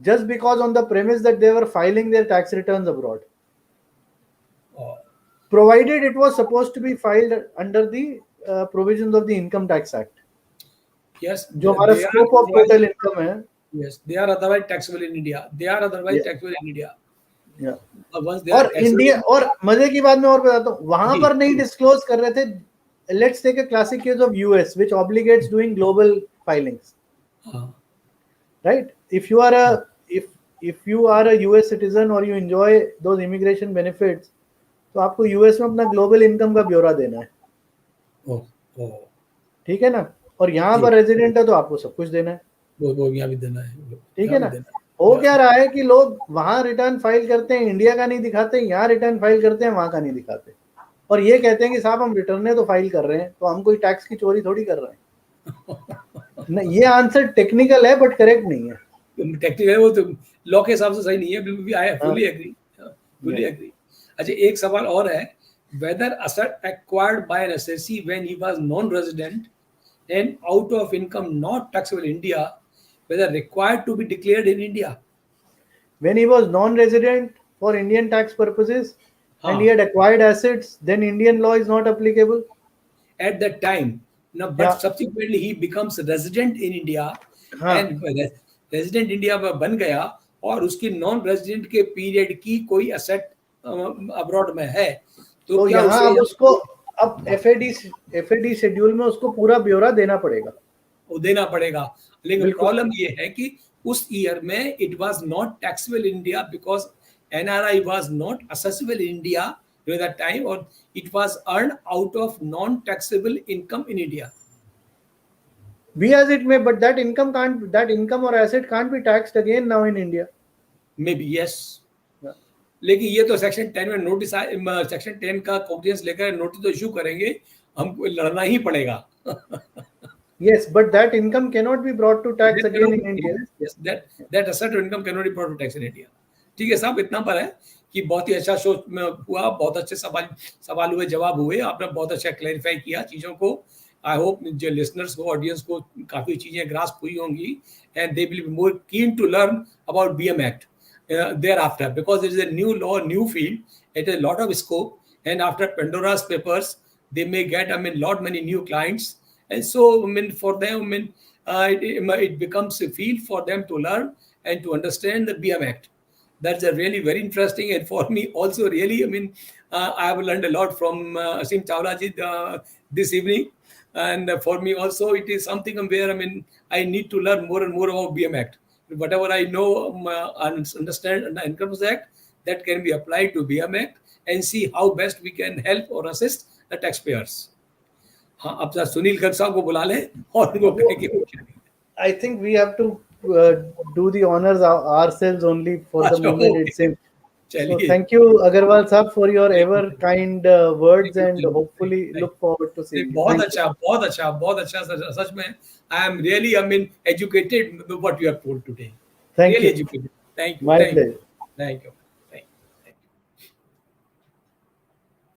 Speaker 3: just because on the premise that they were filing their tax returns abroad, provided it was supposed to be filed under the provisions of the Income Tax Act.
Speaker 2: Yes,
Speaker 3: जो हमारा scope of total income है.
Speaker 2: Yes, they are otherwise taxable in India. Taxable in India.
Speaker 3: Yeah.
Speaker 2: Once they
Speaker 3: और
Speaker 2: are taxable
Speaker 3: India और मजे की बात मैं और बताता हूँ वहां पर नहीं डिस्क्लोज कर रहे थे. Let's take a classic case of US which obligates doing global filings. Right? If you are a US citizen or you enjoy those immigration benefits, तो आपको यूएस में अपना ग्लोबल इनकम का ब्यौरा देना है. ठीक है ना. और यहाँ पर रेजिडेंट है तो आपको सब कुछ देना है.
Speaker 2: वो यहाँ भी देना है.
Speaker 3: ठीक है ना. हो क्या रहा है कि लोग वहां रिटर्न फाइल करते हैं, इंडिया का नहीं दिखाते, यहाँ रिटर्न फाइल करते हैं, वहां का नहीं दिखाते और ये कहते हैं कि साहब हम रिटर्न तो फाइल कर रहे हैं तो हम कोई टैक्स की चोरी थोड़ी कर रहे हैं. ना, ये आंसर टेक्निकल है बट करेक्ट नहीं है.
Speaker 2: टेक्निकल है वो तो लॉ के हिसाब से सही नहीं है. बिल्कुल भी आई फुली एग्री. अच्छा, एक सवाल और है. Whether asset acquired by an assessee when he was non-resident and out of income not taxable in India, whether required to be declared in India?
Speaker 3: When he was non-resident for Indian tax purposes and he had acquired assets, then Indian law is not applicable
Speaker 2: at that time. Now, but subsequently he becomes resident in India and resident India में बन गया और उसकी non-resident के period की कोई asset abroad में है
Speaker 3: तो
Speaker 2: क्या
Speaker 3: यहाँ अब उसको अब एफएडी शेड्यूल में उसको पूरा ब्यौरा देना पड़ेगा.
Speaker 2: वो देना पड़ेगा. लेकिन प्रॉब्लम ये है कि उस ईयर में it was not taxable in India because NRI was not assessable in India during that time और it was earn out of non taxable income in India.
Speaker 3: Be as it may, but that income or asset can't be taxed again now in India.
Speaker 2: Maybe yes. लेकिन ये तो section 10 में notice section 10 का compliance लेकर notice तो issue करेंगे, हमको लड़ना ही पड़ेगा.
Speaker 3: Yes, but that income cannot be brought to tax again in India.
Speaker 2: Yes, that asset or income cannot be brought to tax in India. ठीक है साहब, इतना पर है कि बहुत ही अच्छा शो हुआ, बहुत अच्छे सवाल हुए, जवाब हुए, आपने बहुत अच्छा क्लैरिफाई किया चीज़ों को। आई होप जो लिसनर्स को, ऑडियंस को काफ़ी चीज़ें ग्रास्प हुई होंगी, and they will be more keen to learn about BM Act thereafter, because it is a new law, new field, it has a lot of scope, and after Pandora's papers, they may get, lot many new clients, and so, for them, it becomes a field for them to learn and to understand the BM Act. That's a really very interesting, and for me also really, I have learned a lot from Asim Chawla ji this evening, and for me also it is something where I need to learn more and more about BM Act. Whatever I know and understand and Income Tax Act, that can be applied to BM Act, and see how best we can help or assist the taxpayers. हाँ, अब sir Sunil Garg साहब को बुला लें और उनको कहेंगे।
Speaker 3: I think we have to do the honors ourselves only for the
Speaker 2: अच्छा,
Speaker 3: moment
Speaker 2: okay.
Speaker 3: it seems. So
Speaker 2: चलिए,
Speaker 3: thank you Agarwal sahab for your
Speaker 2: Thank you.
Speaker 3: ever kind words,
Speaker 2: Thank
Speaker 3: and
Speaker 2: you.
Speaker 3: hopefully
Speaker 2: Thank you.
Speaker 3: look forward to seeing you.
Speaker 2: बहुत
Speaker 3: Thank
Speaker 2: अच्छा, बहुत अच्छा, बहुत अच्छा सच में। I am really, educated with what you have told today.
Speaker 3: Thank
Speaker 2: Really
Speaker 3: you.
Speaker 2: educated. Thank you.
Speaker 3: My
Speaker 2: Thank you.
Speaker 3: pleasure.
Speaker 2: Thank you.